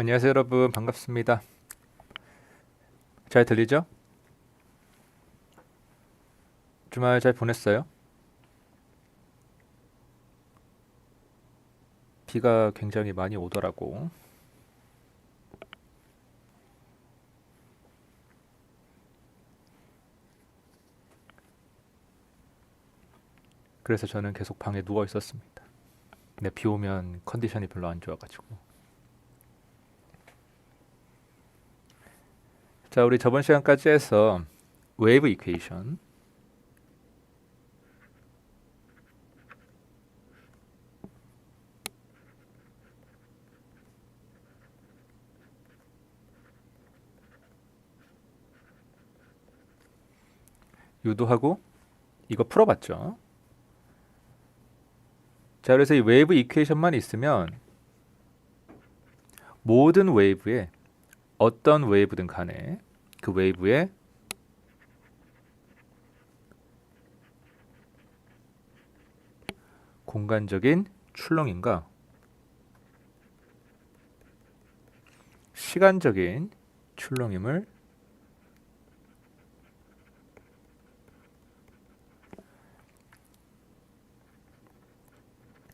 안녕하세요 여러분 반갑습니다. 잘 들리죠? 주말 잘 보냈어요? 비가 굉장히 많이 오더라고. 그래서 저는 계속 방에 누워 있었습니다. 근데 비 오면 컨디션이 별로 안 좋아가지고. 자, 우리 저번 시간까지 해서 웨이브 이퀘이션 유도하고 이거 풀어봤죠. 자, 그래서 이 웨이브 이퀘이션만 있으면 모든 웨이브에 어떤 웨이브든 간에 그 웨이브의 공간적인 출렁임과 시간적인 출렁임을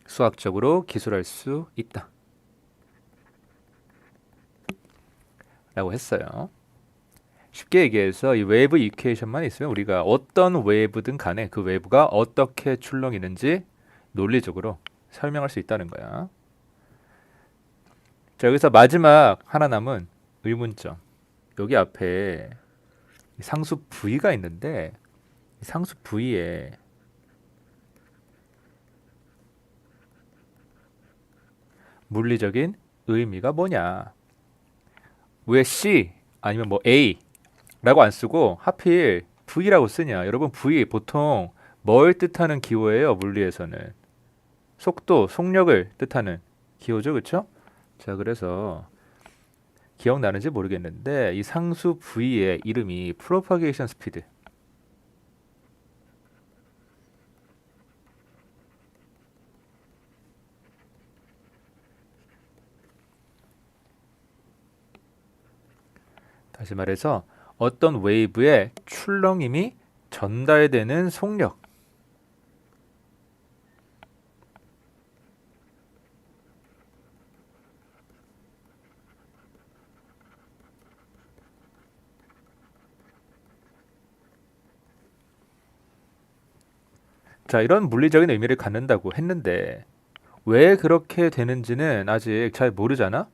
수학적으로 기술할 수 있다 라고 했어요. 쉽게 얘기해서 이 웨이브 이퀘이션만 있으면 우리가 어떤 웨이브든 간에 그 웨이브가 어떻게 출렁이는지 논리적으로 설명할 수 있다는 거야. 자, 여기서 마지막 하나 남은 의문점. 여기 앞에 상수 v가 있는데 이 상수 v의 물리적인 의미가 뭐냐? 왜 C 아니면 뭐 A라고 안 쓰고 하필 V라고 쓰냐? 여러분 V 보통 뭘 뜻하는 기호예요? 물리에서는 속도, 속력을 뜻하는 기호죠, 그렇죠? 자, 그래서 기억나는지 모르겠는데 이 상수 V의 이름이 프로파게이션 스피드. 다시 말해서 어떤 웨이브의 출렁임이 전달되는 속력. 자, 이런 물리적인 의미를 갖는다고 했는데 왜 그렇게 되는지는 아직 잘 모르잖아?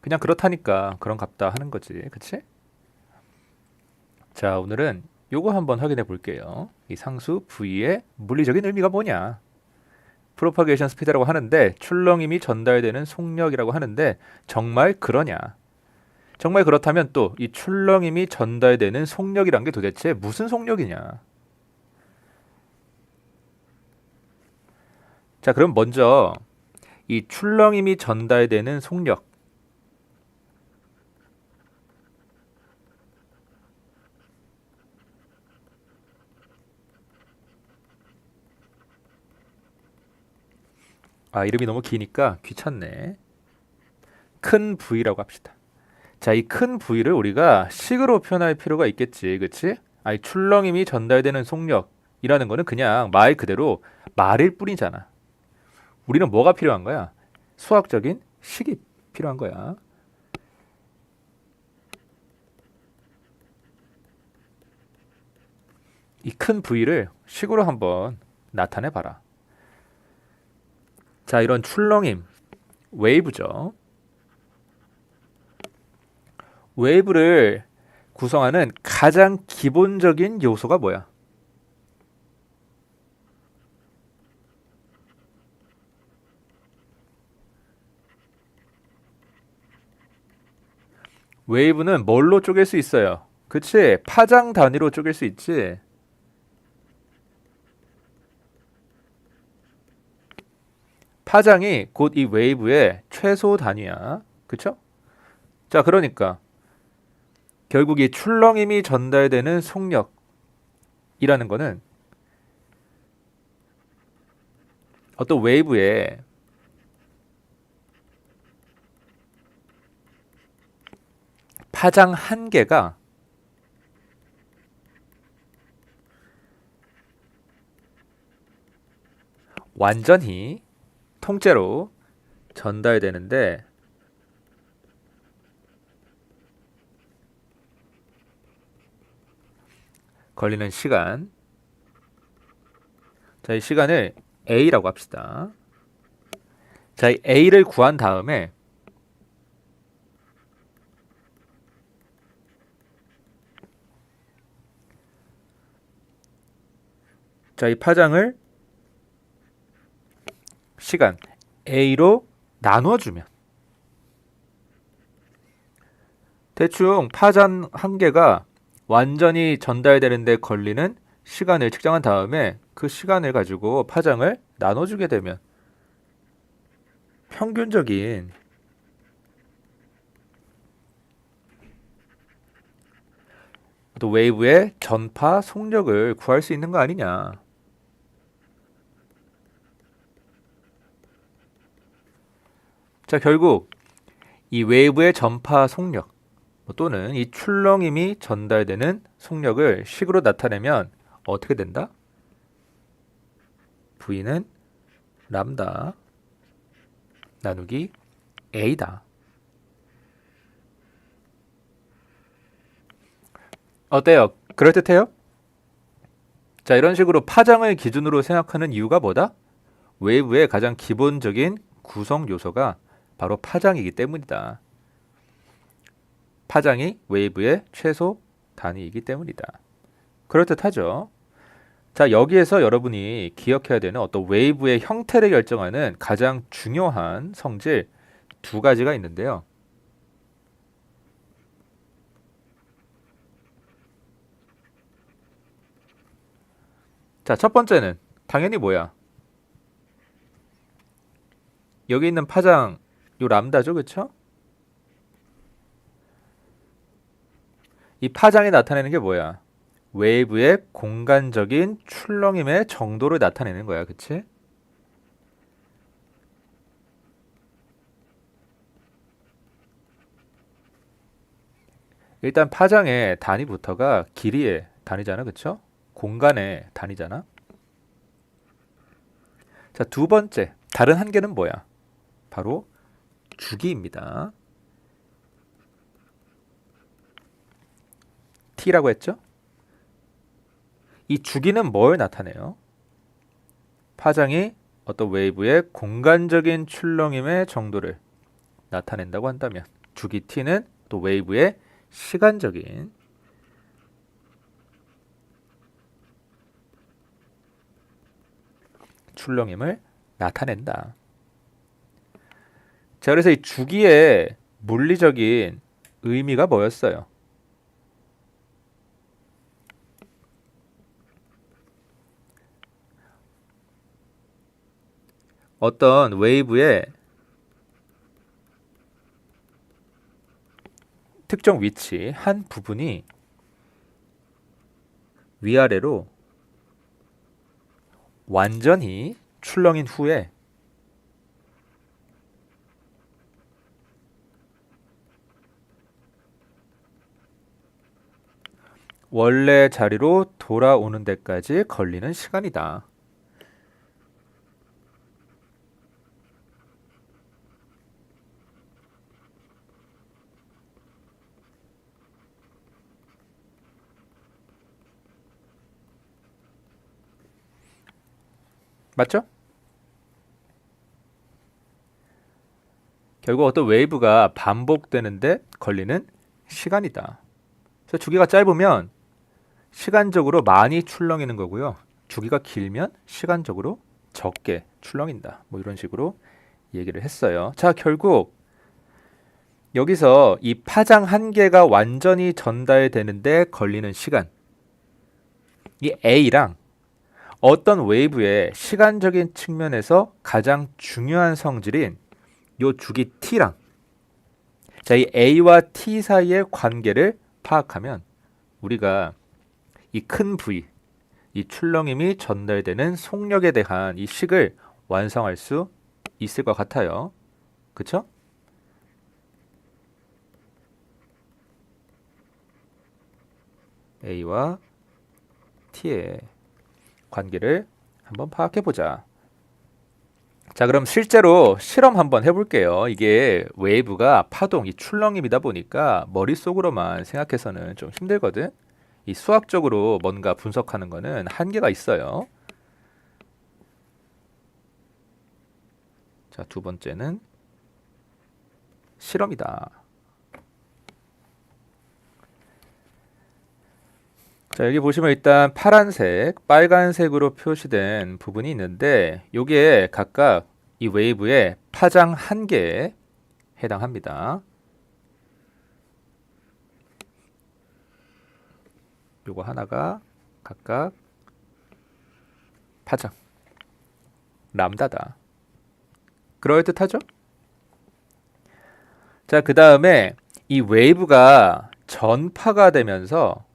그냥 그렇다니까 그런갑다 하는 거지. 그치? 자, 오늘은 요거 한번 확인해 볼게요. 이 상수 V의 물리적인 의미가 뭐냐? 프로파게이션 스피드라고 하는데 출렁임이 전달되는 속력이라고 하는데 정말 그러냐? 정말 그렇다면 또 이 출렁임이 전달되는 속력이란 게 도대체 무슨 속력이냐? 자, 그럼 먼저 이 출렁임이 전달되는 속력. 아, 이름이 너무 기니까 귀찮네. 큰 V라고 합시다. 자, 이 큰 V를 우리가 식으로 표현할 필요가 있겠지. 그치? 아니, 출렁임이 전달되는 속력이라는 거는 그냥 말 그대로 말일 뿐이잖아. 우리는 뭐가 필요한 거야? 수학적인 식이 필요한 거야. 이 큰 V를 식으로 한번 나타내 봐라. 자, 이런 출렁임, 웨이브죠. 웨이브를 구성하는 가장 기본적인 요소가 뭐야? 웨이브는 뭘로 쪼갤 수 있어요? 그치? 파장 단위로 쪼갤 수 있지. 파장이 곧 이 웨이브의 최소 단위야. 그쵸? 자, 그러니까 결국 이 출렁임이 전달되는 속력이라는 거는 어떤 웨이브의 파장 한 개가 완전히 통째로 전달되는데 걸리는 시간. 자, 이 시간을 A라고 합시다. 자, 이 A를 구한 다음에 자, 이 파장을 시간 A로 나눠주면 대충 파장 한 개가 완전히 전달되는데 걸리는 시간을 측정한 다음에 그 시간을 가지고 파장을 나눠주게 되면 평균적인 또 웨이브의 전파 속력을 구할 수 있는 거 아니냐. 자, 결국 이 웨이브의 전파 속력 또는 이 출렁임이 전달되는 속력을 식으로 나타내면 어떻게 된다? V는 람다 나누기 A다. 어때요? 그럴듯해요? 자, 이런 식으로 파장을 기준으로 생각하는 이유가 뭐다? 웨이브의 가장 기본적인 구성 요소가 바로 파장이기 때문이다. 파장이 웨이브의 최소 단위이기 때문이다. 그럴듯하죠? 자, 여기에서 여러분이 기억해야 되는 어떤 웨이브의 형태를 결정하는 가장 중요한 성질 두 가지가 있는데요. 자, 첫 번째는 당연히 뭐야? 여기 있는 파장, 요 람다죠, 그쵸? 이 파장이 나타내는 게 뭐야? 웨이브의 공간적인 출렁임의 정도를 나타내는 거야, 그치? 일단 파장의 단위부터가 길이의 단위잖아, 그쵸? 공간의 단위잖아. 자, 두 번째, 다른 한계는 뭐야? 바로 주기입니다. T라고 했죠? 이 주기는 뭘 나타내요? 파장이 어떤 웨이브의 공간적인 출렁임의 정도를 나타낸다고 한다면 주기 T는 또 웨이브의 시간적인 출렁임을 나타낸다. 자, 그래서 이 주기의 물리적인 의미가 뭐였어요? 어떤 웨이브의 특정 위치 한 부분이 위아래로 완전히 출렁인 후에 원래 자리로 돌아오는 데까지 걸리는 시간이다. 맞죠? 결국 어떤 웨이브가 반복되는데 걸리는 시간이다. 그래서 주기가 짧으면 시간적으로 많이 출렁이는 거고요. 주기가 길면 시간적으로 적게 출렁인다. 뭐 이런 식으로 얘기를 했어요. 자, 결국 여기서 이 파장 한 개가 완전히 전달되는데 걸리는 시간, 이 A랑 어떤 웨이브의 시간적인 측면에서 가장 중요한 성질인 요 주기 T랑 자, 이 A와 T 사이의 관계를 파악하면 우리가 이 큰 V, 이 출렁임이 전달되는 속력에 대한 이 식을 완성할 수 있을 것 같아요. 그쵸? A와 T의 관계를 한번 파악해 보자. 자, 그럼 실제로 실험 한번 해볼게요. 이게 웨이브가 파동, 이 출렁임이다 보니까 머릿속으로만 생각해서는 좀 힘들거든. 이 수학적으로 뭔가 분석하는 거는 한계가 있어요. 자, 두 번째는 실험이다. 자, 여기 보시면 일단 파란색, 빨간색으로 표시된 부분이 있는데 요게 각각 이 웨이브의 파장 한 개에 해당합니다. 요거 하나가 각각 파장 람다다. 그럴듯하죠? 자, 그 다음에 이 웨이브가 전파가 되면서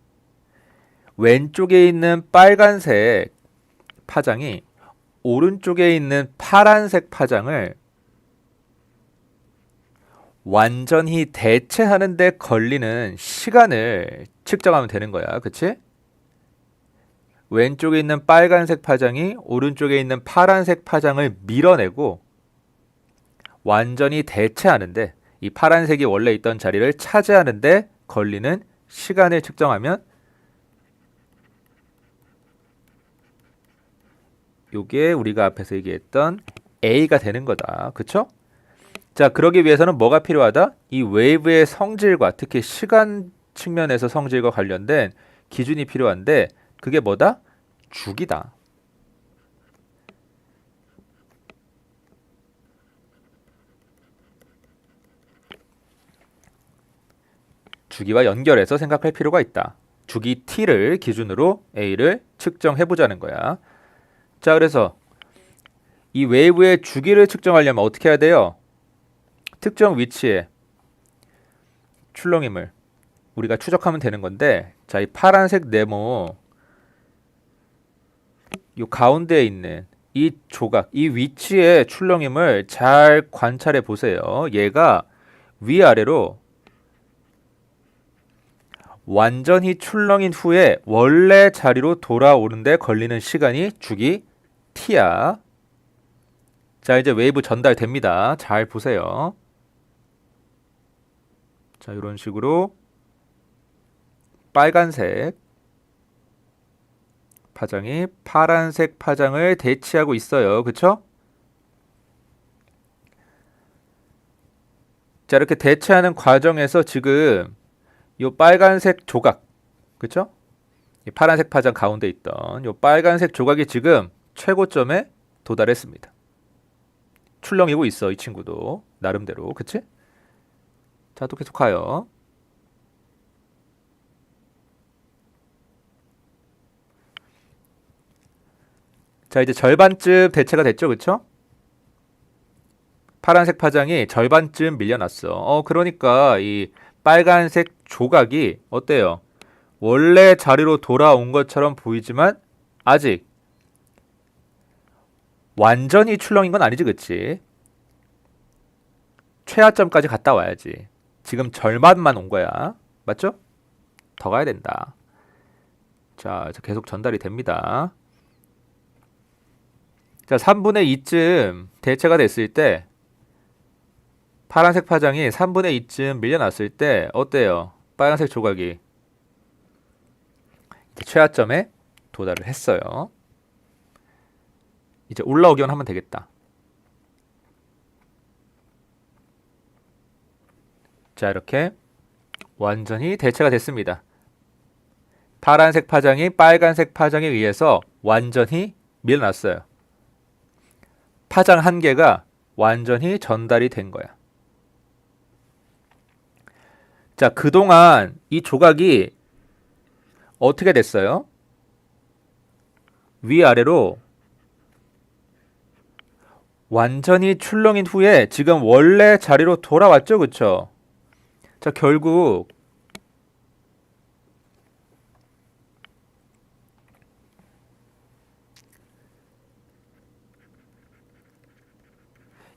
왼쪽에 있는 빨간색 파장이 오른쪽에 있는 파란색 파장을 완전히 대체하는 데 걸리는 시간을 측정하면 되는 거야. 그치? 왼쪽에 있는 빨간색 파장이 오른쪽에 있는 파란색 파장을 밀어내고 완전히 대체하는데 이 파란색이 원래 있던 자리를 차지하는데 걸리는 시간을 측정하면 요게 우리가 앞에서 얘기했던 A가 되는 거다. 그쵸? 자, 그러기 위해서는 뭐가 필요하다? 이 웨이브의 성질과 특히 시간 측면에서 성질과 관련된 기준이 필요한데 그게 뭐다? 주기다. 주기와 연결해서 생각할 필요가 있다. 주기 t를 기준으로 A를 측정해 보자는 거야. 자, 그래서 이 웨이브의 주기를 측정하려면 어떻게 해야 돼요? 특정 위치에 출렁임을 우리가 추적하면 되는 건데, 자, 이 파란색 네모 이 가운데에 있는 이 조각, 이 위치의 출렁임을 잘 관찰해 보세요. 얘가 위아래로 완전히 출렁인 후에 원래 자리로 돌아오는데 걸리는 시간이 주기 t야. 자, 이제 웨이브 전달됩니다. 잘 보세요. 자, 이런 식으로 빨간색 파장이 파란색 파장을 대치하고 있어요. 그쵸? 자, 이렇게 대치하는 과정에서 지금 이 빨간색 조각, 그쵸? 이 파란색 파장 가운데 있던 이 빨간색 조각이 지금 최고점에 도달했습니다. 출렁이고 있어, 이 친구도. 나름대로. 그치? 자, 또 계속 가요. 자, 이제 절반쯤 대체가 됐죠, 그쵸? 파란색 파장이 절반쯤 밀려났어. 그러니까 이 빨간색 조각이 어때요? 원래 자리로 돌아온 것처럼 보이지만 아직 완전히 출렁인 건 아니지, 그치? 최하점까지 갔다 와야지. 지금 절반만 온 거야. 맞죠? 더 가야 된다. 자, 계속 전달이 됩니다. 자, 3분의 2쯤 대체가 됐을 때 파란색 파장이 3분의 2쯤 밀려났을 때 어때요? 빨간색 조각이 이제 최하점에 도달을 했어요. 이제 올라오기만 하면 되겠다. 자, 이렇게 완전히 대체가 됐습니다. 파란색 파장이 빨간색 파장에 의해서 완전히 밀어났어요. 파장 한 개가 완전히 전달이 된 거야. 자, 그동안 이 조각이 어떻게 됐어요? 위아래로 완전히 출렁인 후에 지금 원래 자리로 돌아왔죠, 그쵸? 자, 결국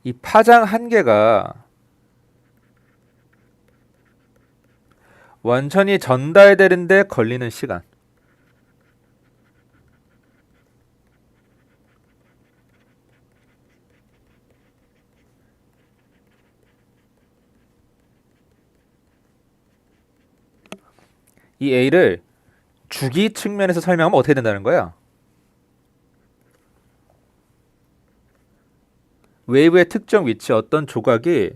이 파장 한 개가 완전히 전달되는데 걸리는 시간. 이 A를 주기 측면에서 설명하면 어떻게 된다는 거야? 웨이브의 특정 위치 어떤 조각이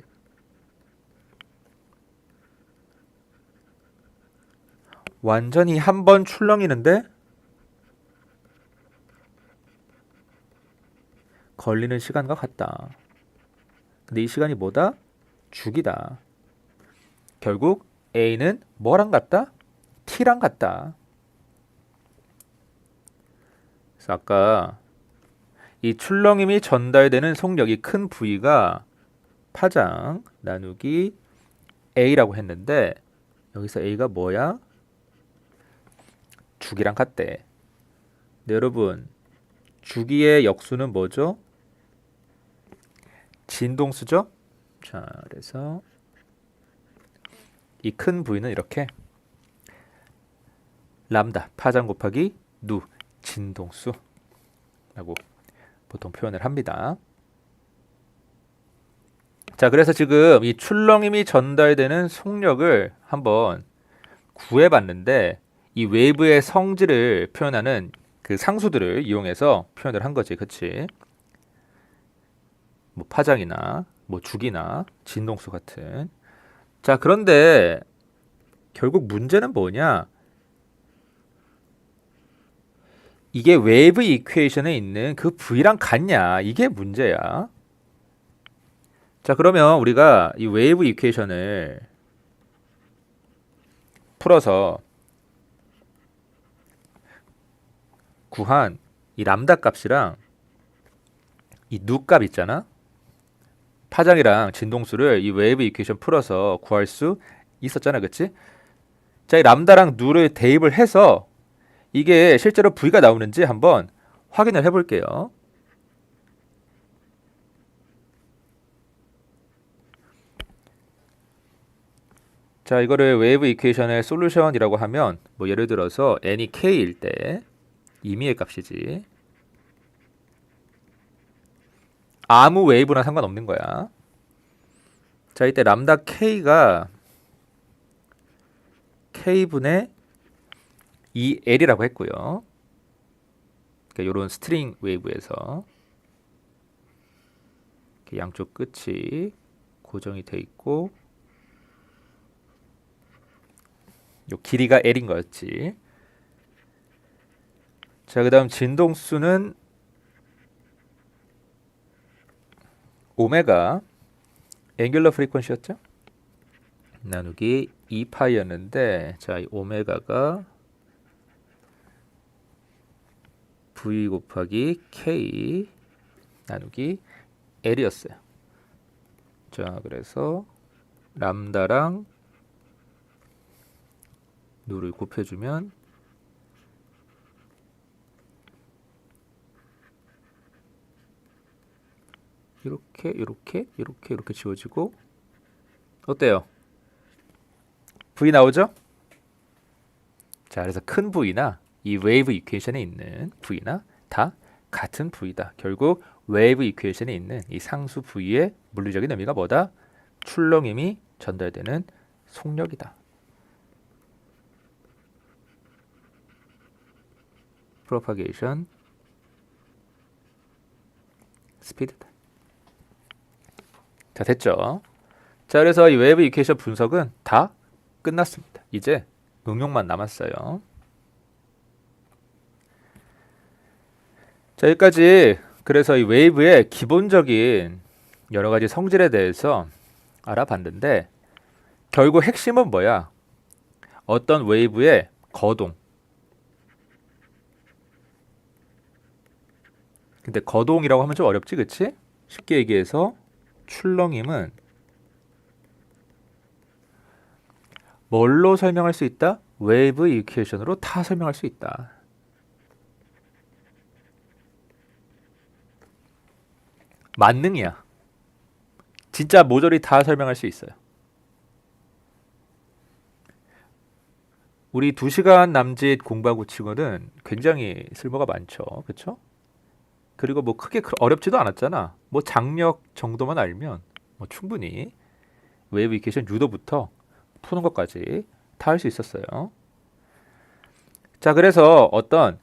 완전히 한 번 출렁이는데 걸리는 시간과 같다. 근데 이 시간이 뭐다? 주기다. 결국 A는 뭐랑 같다? T랑 같다. 그래서 아까 이 출렁임이 전달되는 속력이 큰 V가 파장 나누기 A라고 했는데 여기서 A가 뭐야? 주기랑 같대. 네, 여러분 주기의 역수는 뭐죠? 진동수죠? 자, 그래서 이 큰 V는 이렇게 람다 파장 곱하기 누 진동수라고 보통 표현을 합니다. 자, 그래서 지금 이 출렁임이 전달되는 속력을 한번 구해봤는데 이 웨이브의 성질을 표현하는 그 상수들을 이용해서 표현을 한 거지, 그치? 뭐 파장이나 뭐 주기나 진동수 같은. 자, 그런데 결국 문제는 뭐냐? 이게 웨이브 이퀘이션에 있는 그 V랑 같냐? 이게 문제야. 자, 그러면 우리가 이 웨이브 이퀘이션을 풀어서 구한 이 람다 값이랑 이 누 값 있잖아. 파장이랑 진동수를 이 웨이브 이퀘이션 풀어서 구할 수 있었잖아, 그치? 자, 이 람다랑 누를 대입을 해서 이게 실제로 V가 나오는지 한번 확인을 해볼게요. 자, 이거를 웨이브 이퀘이션의 솔루션이라고 하면 뭐 예를 들어서 n이 k일 때 임의의 값이지. 아무 웨이브나 상관없는 거야. 자, 이때 람다 k가 k분의 2l이라고 했고요. 그러니까 이런 스트링 웨이브에서 양쪽 끝이 고정이 돼 있고 요 길이가 l인 거였지. 자, 그 다음 진동수는 오메가 앵귤러 프리퀀시였죠? 나누기 2파이였는데 자, 이 오메가가 v 곱하기 k 나누기 l이었어요. 자, 그래서 람다랑 누를 곱해주면 이렇게 지워지고 어때요? V 나오죠? 자, 그래서 큰 V나 이 웨이브 이퀘이션에 있는 V나 다 같은 V다. 결국 웨이브 이퀘이션에 있는 이 상수 V의 물리적인 의미가 뭐다? 출렁임이 전달되는 속력이다. propagation speed다. 자, 됐죠? 자, 그래서 이 웨이브 이퀘이션 분석은 다 끝났습니다. 이제 응용만 남았어요. 자, 여기까지 그래서 이 웨이브의 기본적인 여러 가지 성질에 대해서 알아봤는데 결국 핵심은 뭐야? 어떤 웨이브의 거동. 근데 거동이라고 하면 좀 어렵지, 그치? 쉽게 얘기해서 출렁임은 뭘로 설명할 수 있다? 웨이브 이퀘이션으로 다 설명할 수 있다. 만능이야. 진짜 모조리 다 설명할 수 있어요. 우리 2시간 남짓 공부하고 치고는 굉장히 쓸모가 많죠. 그렇죠? 그리고 뭐 크게 어렵지도 않았잖아. 뭐 장력 정도만 알면 뭐 충분히 웨이브 이퀘이션 유도부터 푸는 것까지 다 할 수 있었어요. 자, 그래서 어떤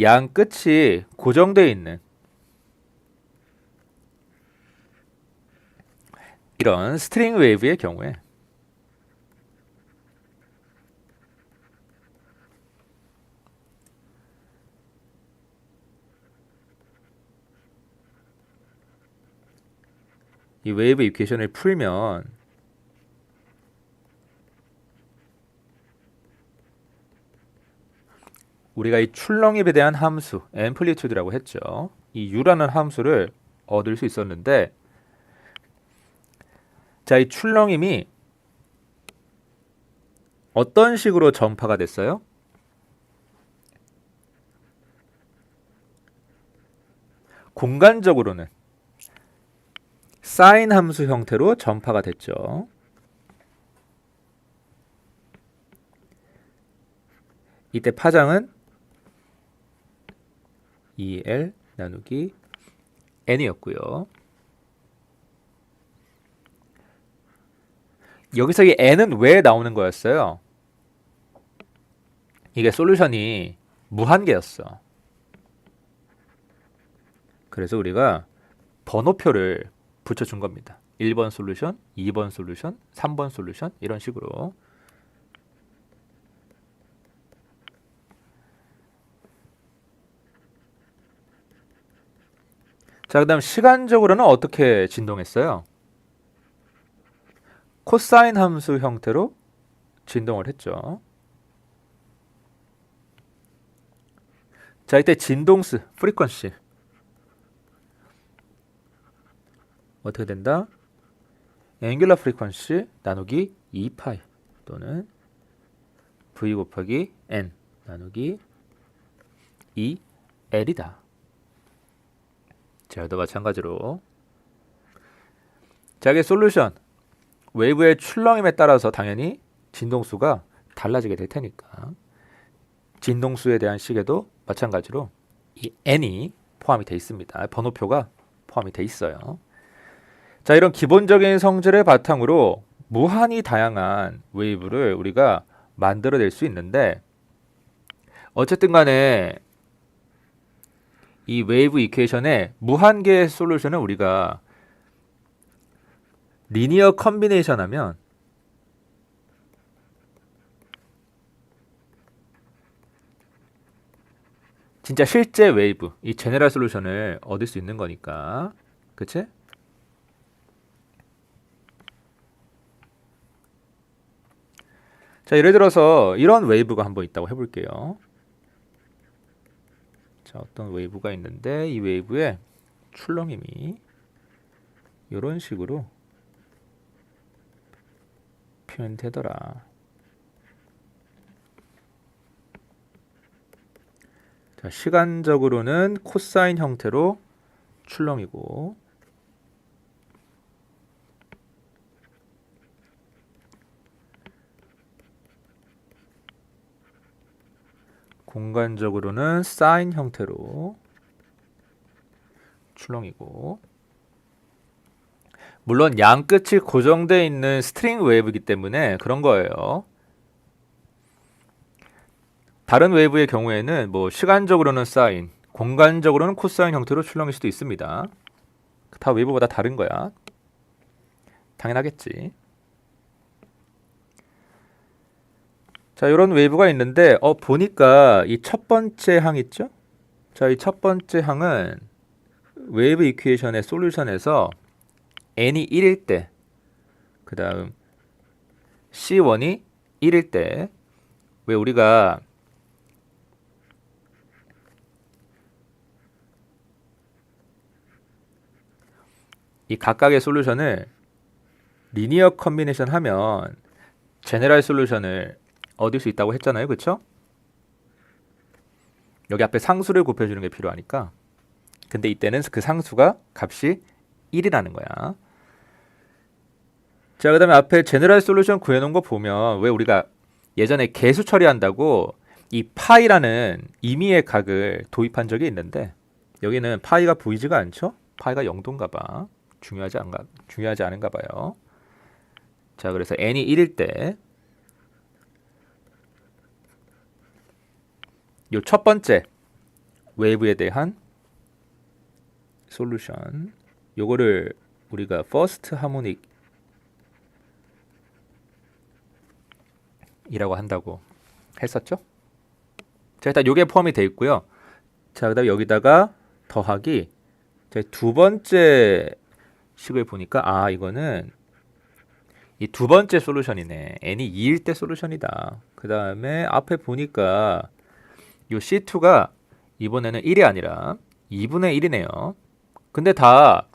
양 끝이 고정되어 있는 이런 스트링 웨이브의 경우에 이 웨이브 이퀘이션을 풀면 우리가 이 출렁입에 대한 함수 앰플리튜드라고 했죠. 이 u라는 함수를 얻을 수 있었는데, 자, 이 출렁임이 어떤 식으로 전파가 됐어요? 공간적으로는 사인 함수 형태로 전파가 됐죠. 이때 파장은 2L 나누기 N이었고요. 여기서 이 N은 왜 나오는 거였어요? 이게 솔루션이 무한계였어. 그래서 우리가 번호표를 붙여준 겁니다. 1번 솔루션, 2번 솔루션, 3번 솔루션 이런 식으로. 자, 그 다음 시간적으로는 어떻게 진동했어요? 코사인 함수 형태로 진동을 했죠. 자, 이때 진동수, 프리퀀시 어떻게 된다? 앵귤러 프리퀀시 나누기 2파이 또는 v 곱하기 n 나누기 2l이다. 자, 여기도 마찬가지로 자, 이게 솔루션 웨이브의 출렁임에 따라서 당연히 진동수가 달라지게 될 테니까 진동수에 대한 식에도 마찬가지로 이 n이 포함이 되어 있습니다. 번호표가 포함이 되어 있어요. 자, 이런 기본적인 성질을 바탕으로 무한히 다양한 웨이브를 우리가 만들어낼 수 있는데, 어쨌든 간에 이 웨이브 이퀘이션의 무한계의 솔루션을 우리가 리니어 컨비네이션 하면 진짜 실제 웨이브, 이 제네럴 솔루션을 얻을 수 있는 거니까. 그치? 자, 예를 들어서 이런 웨이브가 한번 있다고 해볼게요. 자, 어떤 웨이브가 있는데 이 웨이브의 출렁임이 이런 식으로 표현되더라. 자, 시간적으로는 코사인 형태로 출렁이고, 공간적으로는 사인 형태로 출렁이고, 물론 양 끝이 고정되어 있는 스트링 웨이브이기 때문에 그런 거예요. 다른 웨이브의 경우에는 뭐 시간적으로는 사인, 공간적으로는 코사인 형태로 출렁일 수도 있습니다. 다 웨이브마다 다른 거야. 당연하겠지. 자, 이런 웨이브가 있는데 보니까 이 첫 번째 항 있죠? 자, 이 첫 번째 항은 웨이브 이퀘이션의 솔루션에서 n이 1일 때, 그 다음 C1이 1일 때, 왜 우리가 이 각각의 솔루션을 리니어 컨비네이션 하면 제네럴 솔루션을 얻을 수 있다고 했잖아요. 그쵸? 여기 앞에 상수를 곱해주는 게 필요하니까. 근데 이때는 그 상수가 값이 1이라는 거야. 자, 그 다음에 앞에 제네럴 솔루션 구해놓은 거 보면 왜 우리가 예전에 개수 처리한다고 이 파이라는 임의의 각을 도입한 적이 있는데 여기는 파이가 보이지가 않죠? 파이가 0도인가 봐. 중요하지 않은가 봐요. 자, 그래서 n이 1일 때 요 첫 번째 웨이브에 대한 솔루션, 요거를 우리가 퍼스트 하모닉 이라고 한다고 했었죠. 자, 일단 요게 포함이 되어 있고요. 자, 그다음에 여기다가 더하기, 자, 두 번째 식을 보니까 이거는 이 두 번째 솔루션이네. n이 2일 때 솔루션이다. 그 다음에 앞에 보니까 요 C2가 이번에는 1이 아니라 2분의 1이네요. 근데 다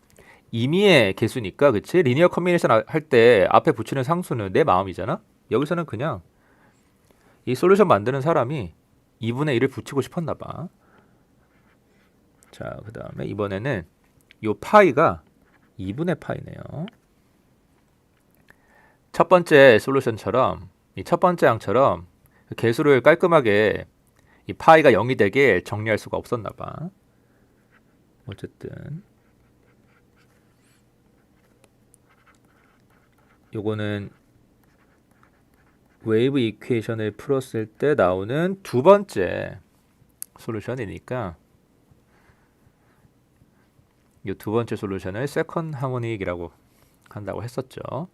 임의의 개수니까, 그치? 리니어 컨비네이션 할 때 앞에 붙이는 상수는 내 마음이잖아? 여기서는 그냥 이 솔루션 만드는 사람이 2분의 1을 붙이고 싶었나 봐. 자, 그 다음에 이번에는 요 파이가 2분의 파이네요. 첫 번째 솔루션처럼, 이 첫 번째 항처럼 개수를 깔끔하게 이 파이가 0이 되게 정리할 수가 없었나 봐. 어쨌든 요거는 웨이브 이퀘이션을 풀었을 때 나오는 두 번째 솔루션이니까 이 두 번째 솔루션을 세컨드 하모닉이라고 한다고 했었죠.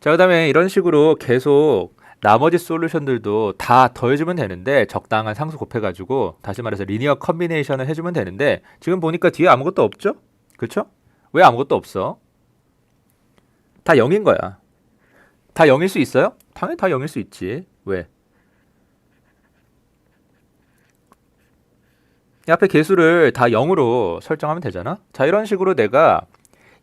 자, 그 다음에 이런 식으로 계속 나머지 솔루션들도 다 더해주면 되는데, 적당한 상수 곱해가지고 다시 말해서 리니어 컨비네이션을 해주면 되는데, 지금 보니까 뒤에 아무것도 없죠? 그쵸? 왜 아무것도 없어? 다 0인 거야. 다 0일 수 있어요? 당연히 다 0일 수 있지. 왜? 이 앞에 개수를 다 0으로 설정하면 되잖아. 자, 이런 식으로 내가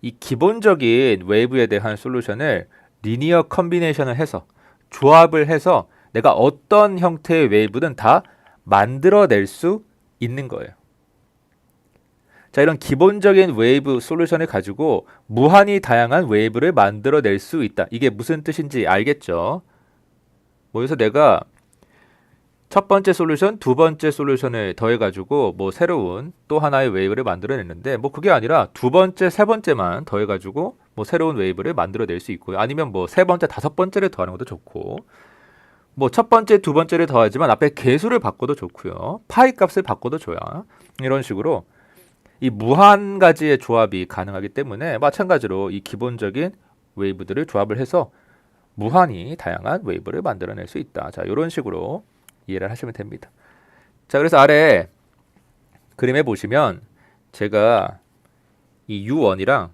이 기본적인 웨이브에 대한 솔루션을 리니어 컨비네이션을 해서, 조합을 해서 내가 어떤 형태의 웨이브든 다 만들어낼 수 있는 거예요. 자, 이런 기본적인 웨이브 솔루션을 가지고 무한히 다양한 웨이브를 만들어낼 수 있다. 이게 무슨 뜻인지 알겠죠? 그래서 내가 첫 번째 솔루션, 두 번째 솔루션을 더해가지고 새로운 또 하나의 웨이브를 만들어냈는데, 그게 아니라 두 번째, 세 번째만 더해가지고 새로운 웨이브를 만들어낼 수 있고요. 아니면 세 번째, 다섯 번째를 더하는 것도 좋고, 첫 번째, 두 번째를 더하지만 앞에 개수를 바꿔도 좋고요. 파이 값을 바꿔도 좋아. 이런 식으로 이 무한 가지의 조합이 가능하기 때문에 마찬가지로 이 기본적인 웨이브들을 조합을 해서 무한히 다양한 웨이브를 만들어낼 수 있다. 자, 이런 식으로 이해를 하시면 됩니다. 자, 그래서 아래 그림에 보시면 제가 이 U1이랑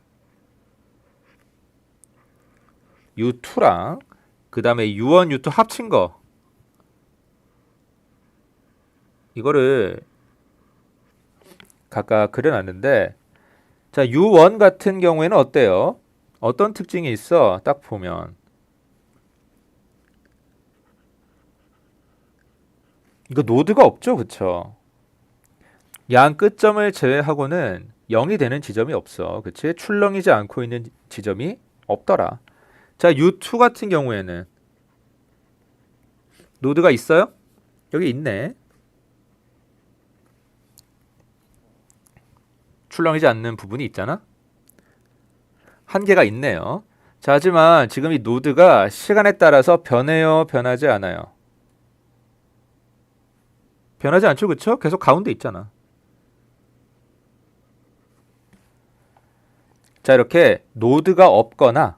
U2랑 그 다음에 U1, U2 합친 거, 이거를 각각 그려놨는데, 자, U1 같은 경우에는 어때요? 어떤 특징이 있어? 딱 보면 이거 노드가 없죠, 그쵸? 양 끝점을 제외하고는 0이 되는 지점이 없어. 그치? 출렁이지 않고 있는 지점이 없더라. 자, U2 같은 경우에는 노드가 있어요? 여기 있네. 출렁이지 않는 부분이 있잖아? 한 개가 있네요. 자, 하지만 지금 이 노드가 시간에 따라서 변해요, 변하지 않아요? 변하지 않죠, 그쵸? 계속 가운데 있잖아. 자, 이렇게 노드가 없거나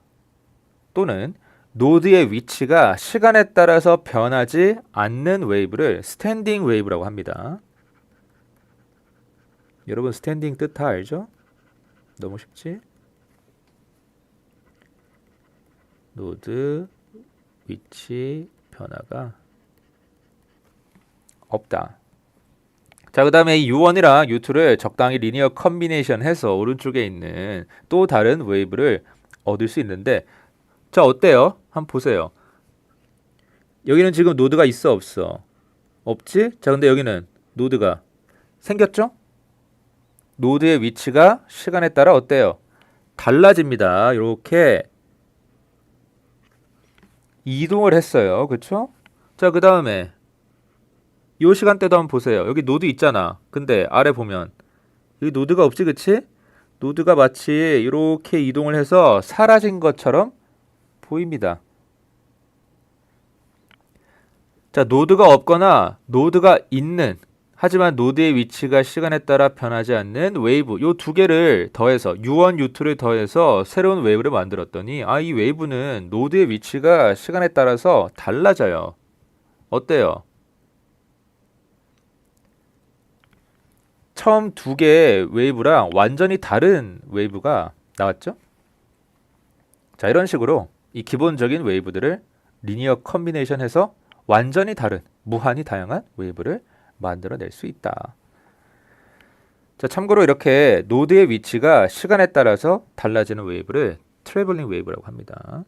또는 노드의 위치가 시간에 따라서 변하지 않는 웨이브를 스탠딩 웨이브라고 합니다. 여러분 스탠딩 뜻 다 알죠? 너무 쉽지? 노드 위치 변화가 없다. 자, 그 다음에 이 U1이랑 U2를 적당히 리니어 컨비네이션 해서 오른쪽에 있는 또 다른 웨이브를 얻을 수 있는데, 자, 어때요? 한번 보세요. 여기는 지금 노드가 있어, 없어? 없지? 자, 근데 여기는 노드가 생겼죠? 노드의 위치가 시간에 따라 어때요? 달라집니다. 이렇게 이동을 했어요. 그렇죠? 자, 그 다음에 요 시간대도 한번 보세요. 여기 노드 있잖아. 근데 아래 보면 여기 노드가 없지, 그치? 노드가 마치 이렇게 이동을 해서 사라진 것처럼 보입니다. 자, 노드가 없거나 노드가 있는, 하지만 노드의 위치가 시간에 따라 변하지 않는 웨이브, 요 두 개를 더해서 U1, U2를 더해서 새로운 웨이브를 만들었더니 이 웨이브는 노드의 위치가 시간에 따라서 달라져요. 어때요? 처음 두 개의 웨이브랑 완전히 다른 웨이브가 나왔죠? 자, 이런 식으로 이 기본적인 웨이브들을 리니어 컨비네이션해서 완전히 다른, 무한히 다양한 웨이브를 만들어낼 수 있다. 자, 참고로 이렇게 노드의 위치가 시간에 따라서 달라지는 웨이브를 트래블링 웨이브라고 합니다.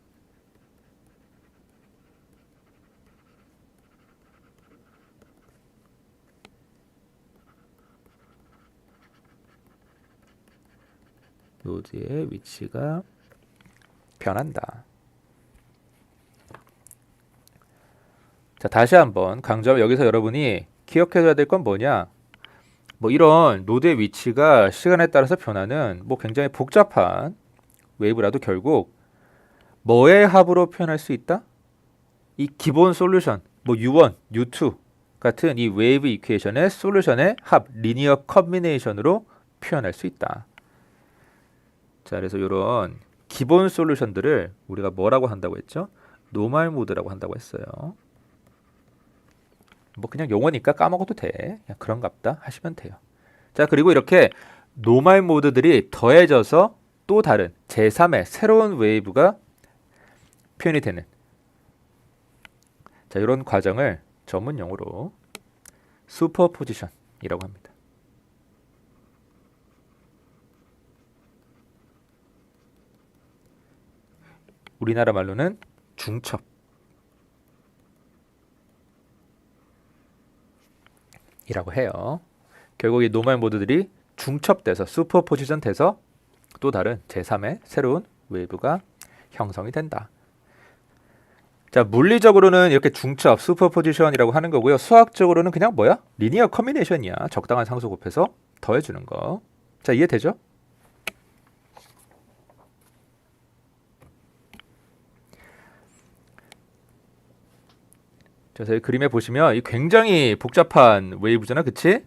노드의 위치가 변한다. 자, 다시 한번 강조하면 여기서 여러분이 기억해둬야 될 건 뭐냐? 뭐 이런 노드의 위치가 시간에 따라서 변하는 뭐 굉장히 복잡한 웨이브라도 결국 뭐의 합으로 표현할 수 있다? 이 기본 솔루션, 뭐 U1, U2 같은 이 웨이브 이퀘이션의 솔루션의 합, 리니어 컨비네이션으로 표현할 수 있다. 자, 그래서 이런 기본 솔루션들을 우리가 뭐라고 한다고 했죠? 노멀 모드라고 한다고 했어요. 뭐 그냥 용어니까 까먹어도 돼. 그냥 그런갑다 하시면 돼요. 자, 그리고 이렇게 노멀 모드들이 더해져서 또 다른 제3의 새로운 웨이브가 표현이 되는, 자, 이런 과정을 전문 용어로 슈퍼포지션이라고 합니다. 우리나라 말로는 중첩. 이라고 해요. 결국 이 노멀 모드들이 중첩돼서 슈퍼포지션 돼서 또 다른 제3의 새로운 웨이브가 형성이 된다. 자, 물리적으로는 이렇게 중첩, 슈퍼포지션이라고 하는 거고요. 수학적으로는 그냥 뭐야? 리니어 컨비네이션이야. 적당한 상수 곱해서 더해주는 거. 자, 이해되죠? 자, 저희 그림에 보시면 이 굉장히 복잡한 웨이브잖아, 그치?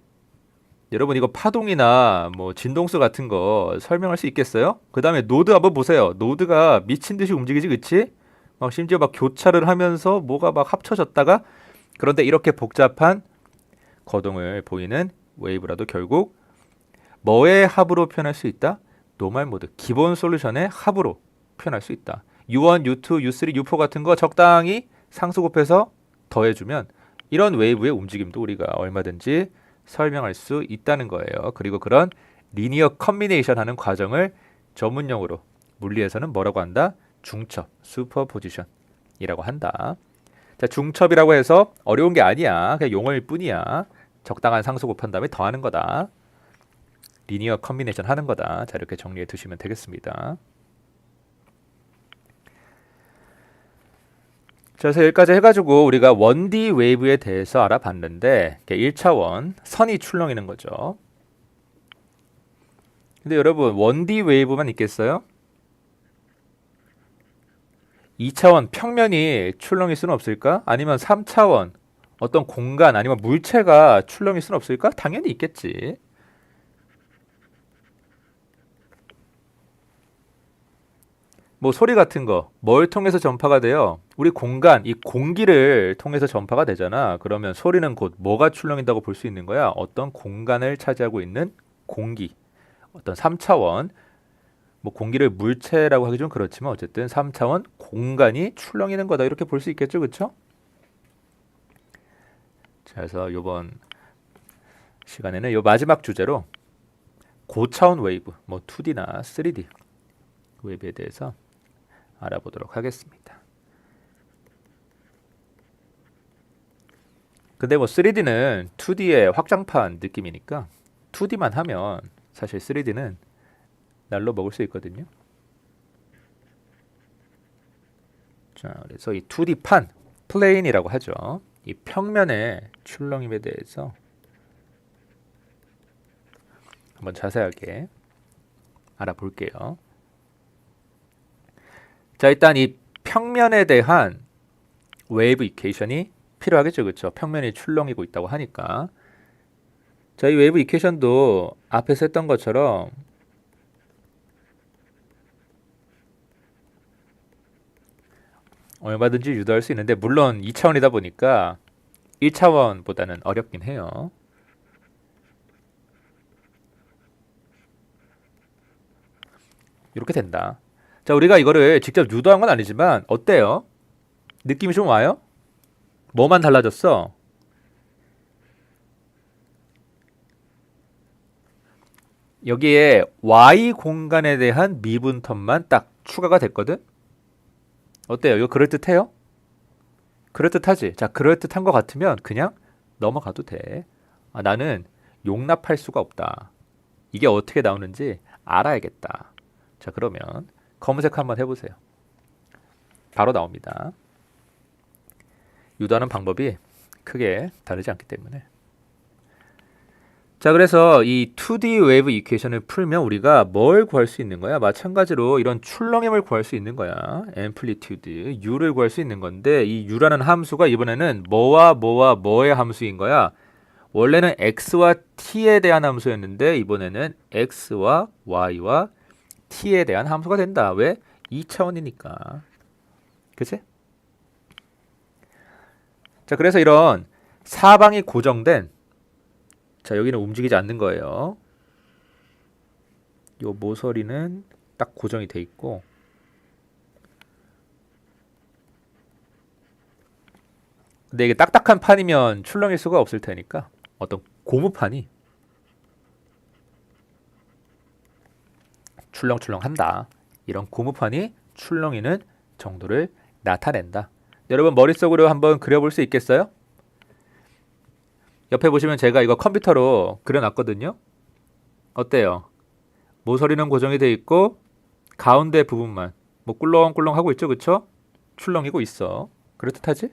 여러분 이거 파동이나 뭐 진동수 같은 거 설명할 수 있겠어요? 그 다음에 노드 한번 보세요. 노드가 미친 듯이 움직이지, 그치? 막 심지어 막 교차를 하면서 뭐가 막 합쳐졌다가, 그런데 이렇게 복잡한 거동을 보이는 웨이브라도 결국 뭐의 합으로 표현할 수 있다? 노멀 모드, 기본 솔루션의 합으로 표현할 수 있다. U1, U2, U3, U4 같은 거 적당히 상수 곱해서 더해주면 이런 웨이브의 움직임도 우리가 얼마든지 설명할 수 있다는 거예요. 그리고 그런 리니어 컨비네이션 하는 과정을 전문용어로 물리에서는 뭐라고 한다? 중첩, 슈퍼포지션이라고 한다. 자, 중첩이라고 해서 어려운 게 아니야. 그냥 용어일 뿐이야. 적당한 상수 곱한 다음에 더하는 거다. 리니어 컨비네이션 하는 거다. 자, 이렇게 정리해 두시면 되겠습니다. 자, 그래서 여기까지 해가지고 우리가 1D 웨이브에 대해서 알아봤는데 1차원 선이 출렁이는 거죠. 근데 여러분 1D 웨이브만 있겠어요? 2차원 평면이 출렁일 수는 없을까? 아니면 3차원 어떤 공간 아니면 물체가 출렁일 수는 없을까? 당연히 있겠지. 뭐 소리 같은 거 뭘 통해서 전파가 돼요? 우리 공간, 이 공기를 통해서 전파가 되잖아. 그러면 소리는 곧 뭐가 출렁인다고 볼 수 있는 거야? 어떤 공간을 차지하고 있는 공기, 어떤 3차원, 뭐 공기를 물체라고 하기 좀 그렇지만 어쨌든 3차원 공간이 출렁이는 거다, 이렇게 볼 수 있겠죠, 그렇죠? 자, 그래서 이번 시간에는 이 마지막 주제로 고차원 웨이브, 뭐 2D나 3D 웨이브에 대해서 알아보도록 하겠습니다. 근데 뭐 3D는 2D의 확장판 느낌이니까 2D만 하면 사실 3D는 날로 먹을 수 있거든요. 자, 그래서 이 2D 판, 플레인이라고 하죠. 이 평면의 출렁임에 대해서 한번 자세하게 알아볼게요. 자, 일단 이 평면에 대한 웨이브 이퀘이션이 필요하겠죠, 그렇죠? 평면이 출렁이고 있다고 하니까. 자, 이 웨이브 이퀘이션도 앞에서 했던 것처럼 얼마든지 유도할 수 있는데, 물론 2차원이다 보니까 1차원보다는 어렵긴 해요. 이렇게 된다. 자, 우리가 이거를 직접 유도한 건 아니지만 어때요? 느낌이 좀 와요? 뭐만 달라졌어? 여기에 y 공간에 대한 미분텀만 딱 추가가 됐거든? 어때요? 이거 그럴듯해요? 그럴듯하지? 자, 그럴듯한 것 같으면 그냥 넘어가도 돼. 아, 나는 용납할 수가 없다. 이게 어떻게 나오는지 알아야겠다. 자, 그러면 검색 한번 해보세요. 바로 나옵니다. 유도하는 방법이 크게 다르지 않기 때문에. 자, 그래서 이 2D 웨이브 이퀘이션을 풀면 우리가 뭘 구할 수 있는 거야? 마찬가지로 이런 출렁임을 구할 수 있는 거야. 앰플리튜드, U를 구할 수 있는 건데, 이 U라는 함수가 이번에는 뭐와 뭐의 함수인 거야? 원래는 X와 T에 대한 함수였는데 이번에는 X와 Y와 T에 대한 함수가 된다. 왜? 2차원이니까. 그치? 자, 그래서 이런 사방이 고정된, 자, 여기는 움직이지 않는 거예요. 요 모서리는 딱 고정이 돼 있고, 근데 이게 딱딱한 판이면 출렁일 수가 없을 테니까 어떤 고무판이 출렁출렁한다. 이런 고무판이 출렁이는 정도를 나타낸다. 여러분 머릿속으로 한번 그려볼 수 있겠어요? 옆에 보시면 제가 이거 컴퓨터로 그려놨거든요. 어때요? 모서리는 고정이 돼 있고 가운데 부분만 뭐 꿀렁꿀렁 하고 있죠, 그쵸? 출렁이고 있어. 그럴듯하지?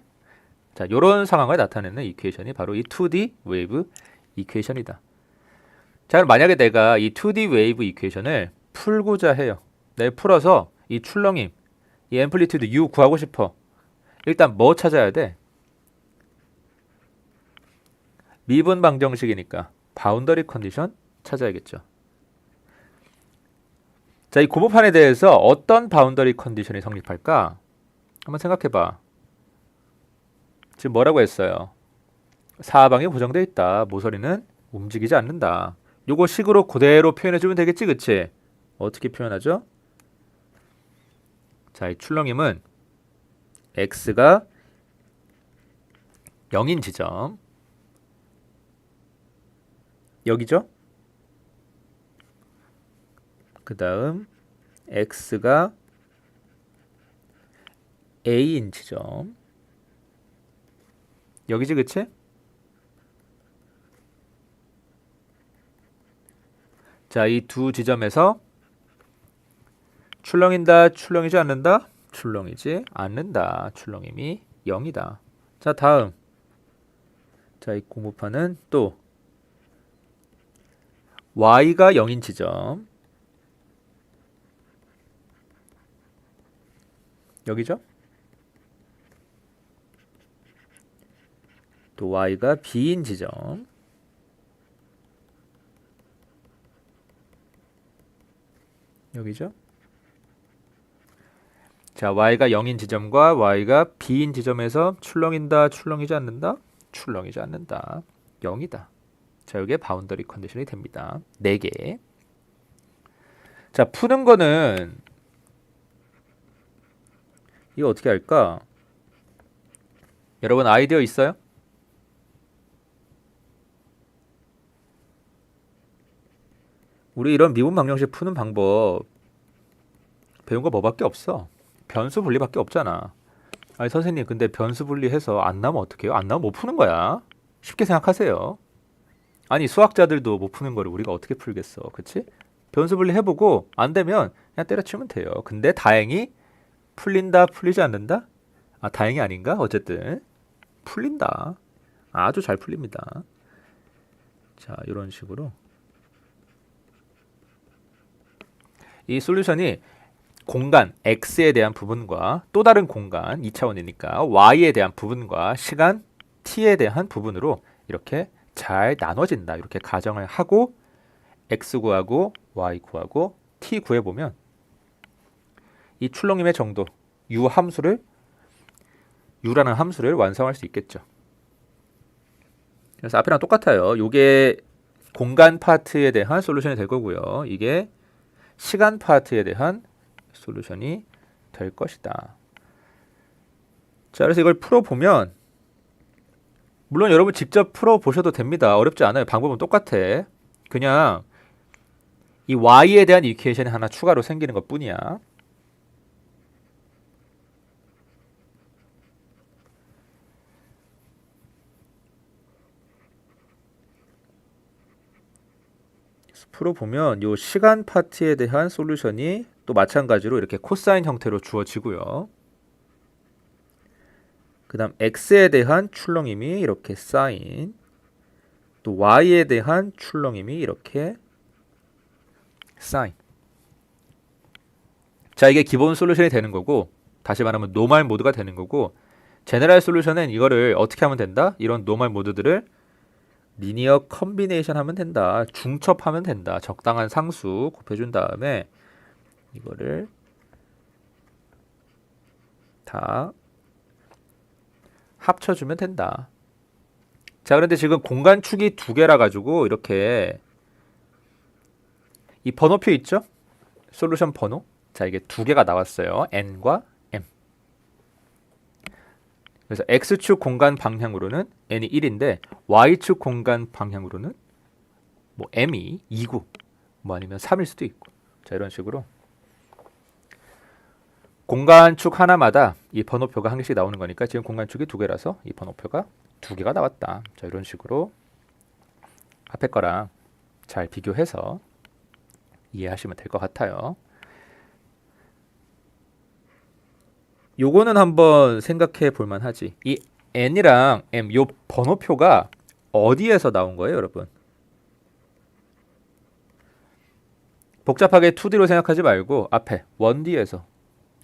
자, 요런 상황을 나타내는 이퀘이션이 바로 이 2D 웨이브 이퀘이션이다. 자, 그럼 만약에 내가 이 2D 웨이브 이퀘이션을 풀고자 해요. 내가 풀어서 이 출렁임, 이 앰플리튜드 U 구하고 싶어. 일단 뭐 찾아야 돼? 미분 방정식이니까 바운더리 컨디션 찾아야겠죠. 자, 이 고무판에 대해서 어떤 바운더리 컨디션이 성립할까? 한번 생각해봐. 지금 뭐라고 했어요? 사방이 고정되어 있다. 모서리는 움직이지 않는다. 요거 식으로 그대로 표현해주면 되겠지, 그치? 어떻게 표현하죠? 자, 이 출렁임은 x가 0인 지점, 여기죠? 그 다음 x가 a인 지점, 여기지, 그치? 자, 이 두 지점에서 출렁인다, 출렁이지 않는다? 출렁이지 않는다. 출렁임이 0이다. 자, 다음. 자, 이 고무판은 또 y가 0인 지점, 여기죠? 또 y가 b인 지점, 여기죠? 자, y가 0인 지점과 y가 b인 지점에서 출렁인다, 출렁이지 않는다? 출렁이지 않는다. 0이다. 자, 이게 바운더리 컨디션이 됩니다. 4개. 자, 푸는 거는 이거 어떻게 할까? 여러분 아이디어 있어요? 우리 이런 미분 방정식 푸는 방법 배운 거 뭐밖에 없어. 변수 분리밖에 없잖아. 아니 선생님, 근데 변수 분리해서 안 나오면 어떡해요? 안 나오면 못 푸는 거야. 쉽게 생각하세요. 아니 수학자들도 못 푸는 거를 우리가 어떻게 풀겠어, 그치? 변수 분리 해보고 안 되면 그냥 때려치우면 돼요. 근데 다행히 풀린다, 풀리지 않는다? 아, 다행이 아닌가? 어쨌든 풀린다. 아주 잘 풀립니다. 자, 이런 식으로 이 솔루션이 공간 x에 대한 부분과 또 다른 공간 2차원이니까 y에 대한 부분과 시간 t에 대한 부분으로 이렇게 잘 나눠진다. 이렇게 가정을 하고 x 구하고 y 구하고 t 구해보면 이 출렁임의 정도 u라는 함수를 완성할 수 있겠죠. 그래서 앞이랑 똑같아요. 이게 공간 파트에 대한 솔루션이 될 거고요. 이게 시간 파트에 대한 솔루션이 될 것이다. 자, 그래서 이걸 풀어보면 물론 여러분 직접 풀어보셔도 됩니다. 어렵지 않아요. 방법은 똑같아. 그냥 이 y에 대한 이퀘이션이 하나 추가로 생기는 것 뿐이야. 풀어보면 이 시간 파트에 대한 솔루션이 또 마찬가지로 이렇게 코사인 형태로 주어지고요. 그 다음 x에 대한 출렁임이 이렇게 사인, 또 y에 대한 출렁임이 이렇게 사인. 자, 이게 기본 솔루션이 되는 거고, 다시 말하면 노멀 모드가 되는 거고, 제너럴 솔루션은 이거를 어떻게 하면 된다? 이런 노멀 모드들을 리니어 컨비네이션 하면 된다. 중첩하면 된다. 적당한 상수 곱해준 다음에 이거를 다 합쳐주면 된다. 자, 그런데 지금 공간축이 두 개라 가지고 이렇게 이 번호표 있죠? 솔루션 번호. 자, 이게 두 개가 나왔어요. n과 m. 그래서 x축 공간 방향으로는 n이 1인데 y축 공간 방향으로는 뭐 m이 2고 뭐 아니면 3일 수도 있고. 자, 이런 식으로 공간축 하나마다 이 번호표가 한 개씩 나오는 거니까 지금 공간축이 두 개라서 이 번호표가 두 개가 나왔다. 자, 이런 식으로 앞에 거랑 잘 비교해서 이해하시면 될 것 같아요. 요거는 한번 생각해 볼 만하지. 이 n이랑 m 요 번호표가 어디에서 나온 거예요, 여러분? 복잡하게 2D로 생각하지 말고 앞에 1D에서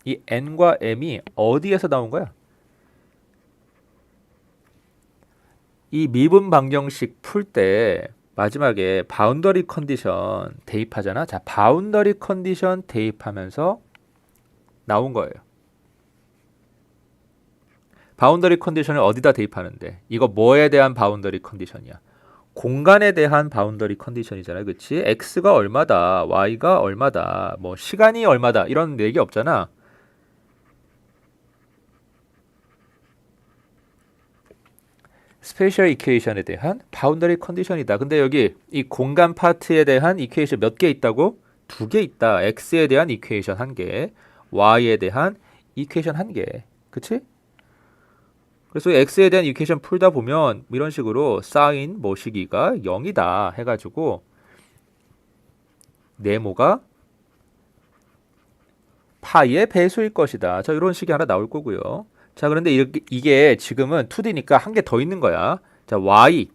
이 n과 m이 어디에서 나온 거야? 이 미분 방정식 풀 때 마지막에 바운더리 컨디션 대입하잖아. 자, 바운더리 컨디션 대입하면서 나온 거예요. 바운더리 컨디션을 어디다 대입하는데? 이거 뭐에 대한 바운더리 컨디션이야? 공간에 대한 바운더리 컨디션이잖아요. 그치? x가 얼마다, y가 얼마다, 뭐 시간이 얼마다 이런 얘기 없잖아. 스페셜 이퀘이션에 대한 바운더리 컨디션이다. 근데 여기 이 공간 파트에 대한 이퀘이션 몇 개 있다고? 두 개 있다. x에 대한 이퀘이션 한 개, y에 대한 이퀘이션 한 개. 그치? 그래서 x에 대한 이퀘이션 풀다 보면 이런 식으로 사인 뭐 시기가 0이다 해가지고 네모가 파이의 배수일 것이다. 자, 이런 식이 하나 나올 거고요. 자, 그런데 이게 지금은 2D니까 한 개 더 있는 거야. 자, y에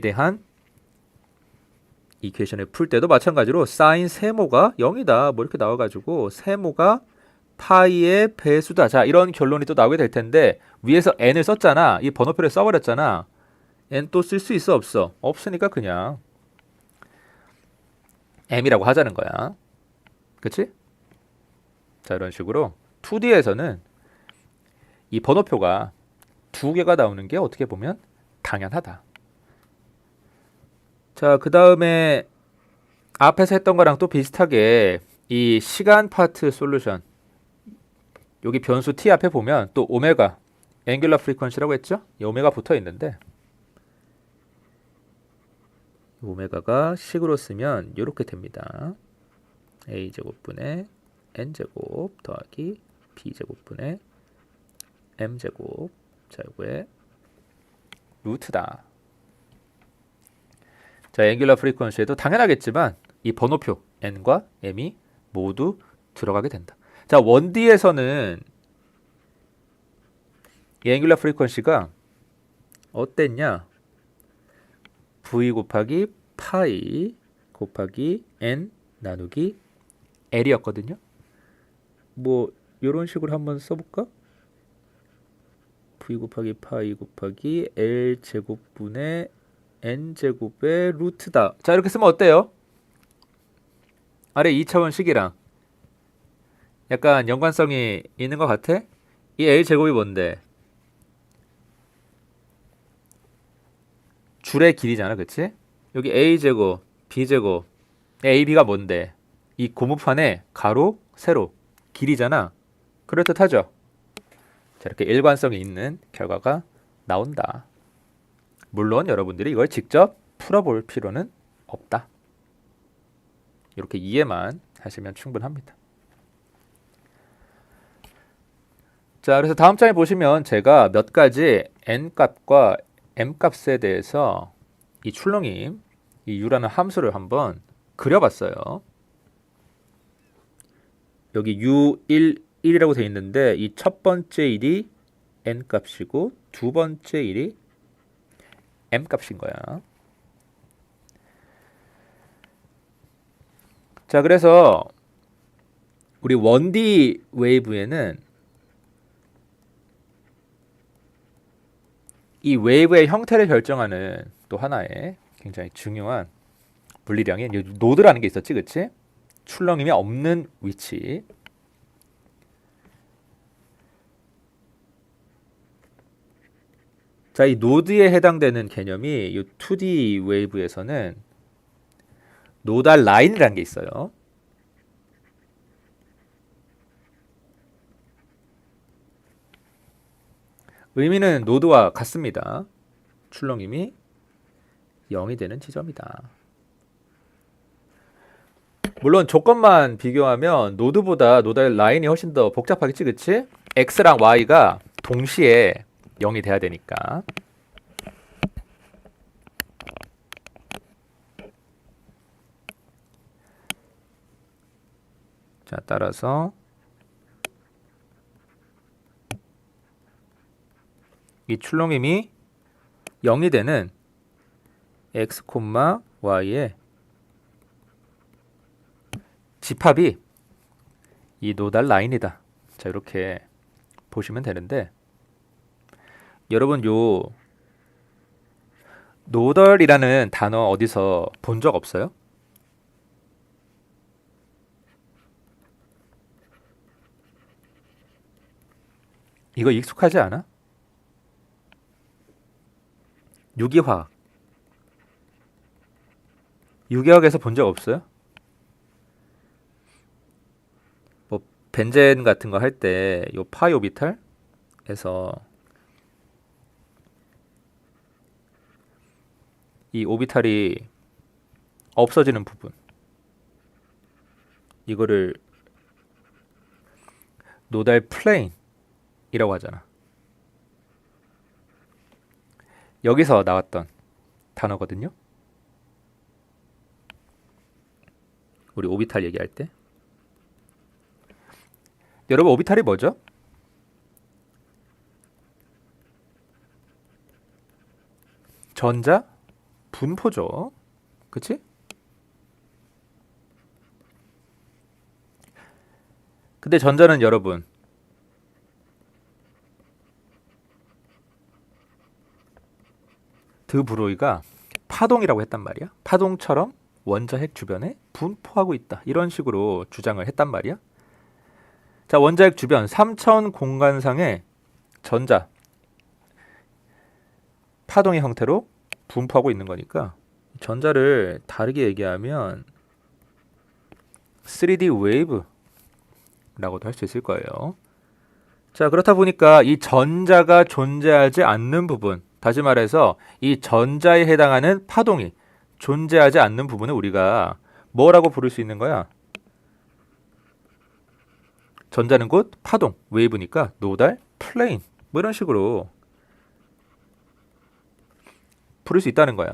대한 이퀘이션을 풀 때도 마찬가지로 사인 세모가 0이다. 뭐 이렇게 나와가지고 세모가 파이의 배수다. 자, 이런 결론이 또 나오게 될 텐데 위에서 n을 썼잖아. 이 번호표를 써버렸잖아. n 또 쓸 수 있어 없어? 없으니까 그냥 m이라고 하자는 거야. 그치? 자, 이런 식으로 2D에서는 이 번호표가 두 개가 나오는 게 어떻게 보면 당연하다. 자, 그 다음에 앞에서 했던 거랑 또 비슷하게 이 시간 파트 솔루션 여기 변수 t 앞에 보면 또 오메가 앵귤러 프리퀀시라고 했죠? 이 오메가 붙어 있는데 오메가가 식으로 쓰면 이렇게 됩니다. a제곱분의 n제곱 더하기 b제곱분의 m제곱. 자, 이거의 루트다. 자, 앵귤러 프리퀀시에도 당연하겠지만 이 번호표 n과 m이 모두 들어가게 된다. 자, 1D에서는 이 앵귤러 프리퀀시가 어땠냐? v 곱하기 파이 곱하기 n 나누기 l이었거든요. 뭐 이런 식으로 한번 써볼까? v 곱하기 파이 곱하기 l 제곱분의 n 제곱의 루트다. 자, 이렇게 쓰면 어때요? 아래 2차원식이랑 약간 연관성이 있는 것 같아? 이 a 제곱이 뭔데? 줄의 길이잖아, 그치? 여기 a 제곱, b 제곱, a, b가 뭔데? 이 고무판의 가로, 세로, 길이잖아. 그럴듯하죠? 자, 이렇게 일관성이 있는 결과가 나온다. 물론 여러분들이 이걸 직접 풀어볼 필요는 없다. 이렇게 이해만 하시면 충분합니다. 자, 그래서 다음 장에 보시면 제가 몇 가지 n값과 m값에 대해서 이 출렁임, 이 u라는 함수를 한번 그려봤어요. 여기 u1, 1이라고 되어 있는데 이 첫 번째 1이 n값이고 두 번째 1이 m값인 거야. 자, 그래서 우리 1D 웨이브에는 이 웨이브의 형태를 결정하는 또 하나의 굉장히 중요한 물리량이 노드라는 게 있었지, 그치? 출렁임이 없는 위치. 자, 이 노드에 해당되는 개념이 이 2D 웨이브에서는 노달 라인이라는 게 있어요. 의미는 노드와 같습니다. 출렁임이 0이 되는 지점이다. 물론 조건만 비교하면 노드보다 노달 라인이 훨씬 더 복잡하겠지, 그치? x랑 y가 동시에 0이 돼야 되니까. 자, 따라서 이 출렁임이 0이 되는 x, y의 집합이 이 노달 라인이다. 자, 이렇게 보시면 되는데 여러분 요 노덜이라는 단어 어디서 본 적 없어요? 이거 익숙하지 않아? 유기화학. 유기화학에서 본 적 없어요? 뭐 벤젠 같은 거 할 때 요 파이 오비탈에서 이 오비탈이 없어지는 부분, 이거를 노달 플레인이라고 하잖아. 여기서 나왔던 단어거든요. 우리 오비탈 얘기할 때. 여러분 오비탈이 뭐죠? 전자 분포죠. 그치? 근데 전자는 여러분 드 브로이가 파동이라고 했단 말이야. 파동처럼 원자핵 주변에 분포하고 있다. 이런 식으로 주장을 했단 말이야. 자, 원자핵 주변 3차원 공간상의 전자 파동의 형태로 분포하고 있는 거니까 전자를 다르게 얘기하면 3D 웨이브라고도 할 수 있을 거예요. 자, 그렇다 보니까 이 전자가 존재하지 않는 부분, 다시 말해서 이 전자에 해당하는 파동이 존재하지 않는 부분을 우리가 뭐라고 부를 수 있는 거야? 전자는 곧 파동, 웨이브니까 노달, 플레인 뭐 이런 식으로 부를 수 있다는 거야.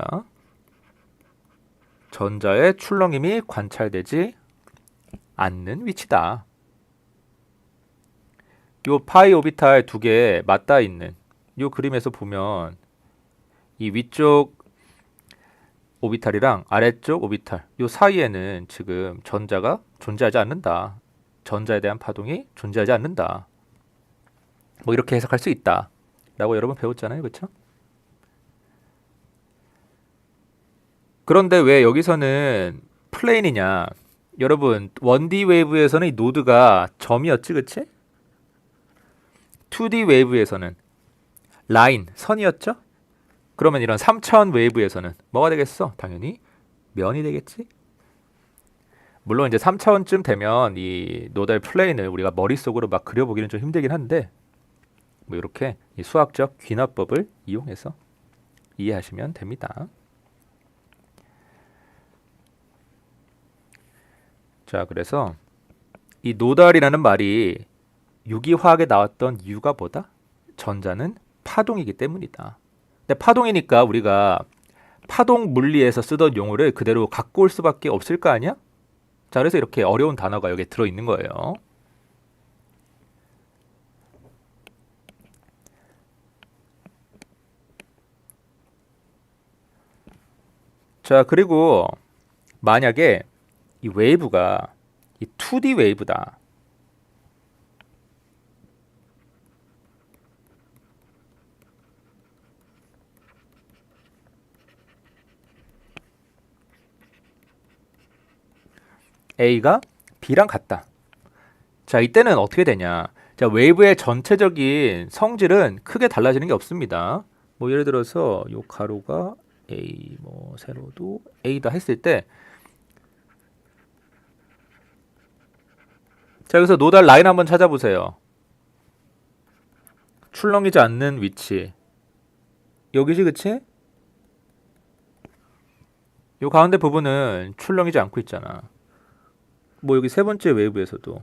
전자의 출렁임이 관찰되지 않는 위치다. 요 파이 오비탈 두 개 맞닿아 있는 이 그림에서 보면 이 위쪽 오비탈이랑 아래쪽 오비탈 이 사이에는 지금 전자가 존재하지 않는다. 전자에 대한 파동이 존재하지 않는다. 뭐 이렇게 해석할 수 있다. 라고 여러분 배웠잖아요. 그렇죠? 그런데 왜 여기서는 플레인이냐? 여러분 1D 웨이브에서는 이 노드가 점이었지, 그치? 2D 웨이브에서는 라인, 선이었죠? 그러면 이런 3차원 웨이브에서는 뭐가 되겠어? 당연히 면이 되겠지? 물론 이제 3차원쯤 되면 이 노달 플레인을 우리가 머릿속으로 막 그려보기는 좀 힘들긴 한데 뭐 이렇게 이 수학적 귀납법을 이용해서 이해하시면 됩니다. 자, 그래서 이 노달이라는 말이 유기화학에 나왔던 이유가 뭐다? 전자는 파동이기 때문이다. 근데 파동이니까 우리가 파동 물리에서 쓰던 용어를 그대로 갖고 올 수밖에 없을 거 아니야? 자, 그래서 이렇게 어려운 단어가 여기에 들어있는 거예요. 자, 그리고 만약에 이 웨이브가 이 2D 웨이브다. A가 B랑 같다. 자, 이때는 어떻게 되냐? 자, 웨이브의 전체적인 성질은 크게 달라지는 게 없습니다. 뭐 예를 들어서 요 가로가 A, 뭐 세로도 A다 했을 때, 자, 여기서 노달 라인 한번 찾아보세요. 출렁이지 않는 위치. 여기지, 그치? 요 가운데 부분은 출렁이지 않고 있잖아. 뭐 여기 세 번째 웨이브에서도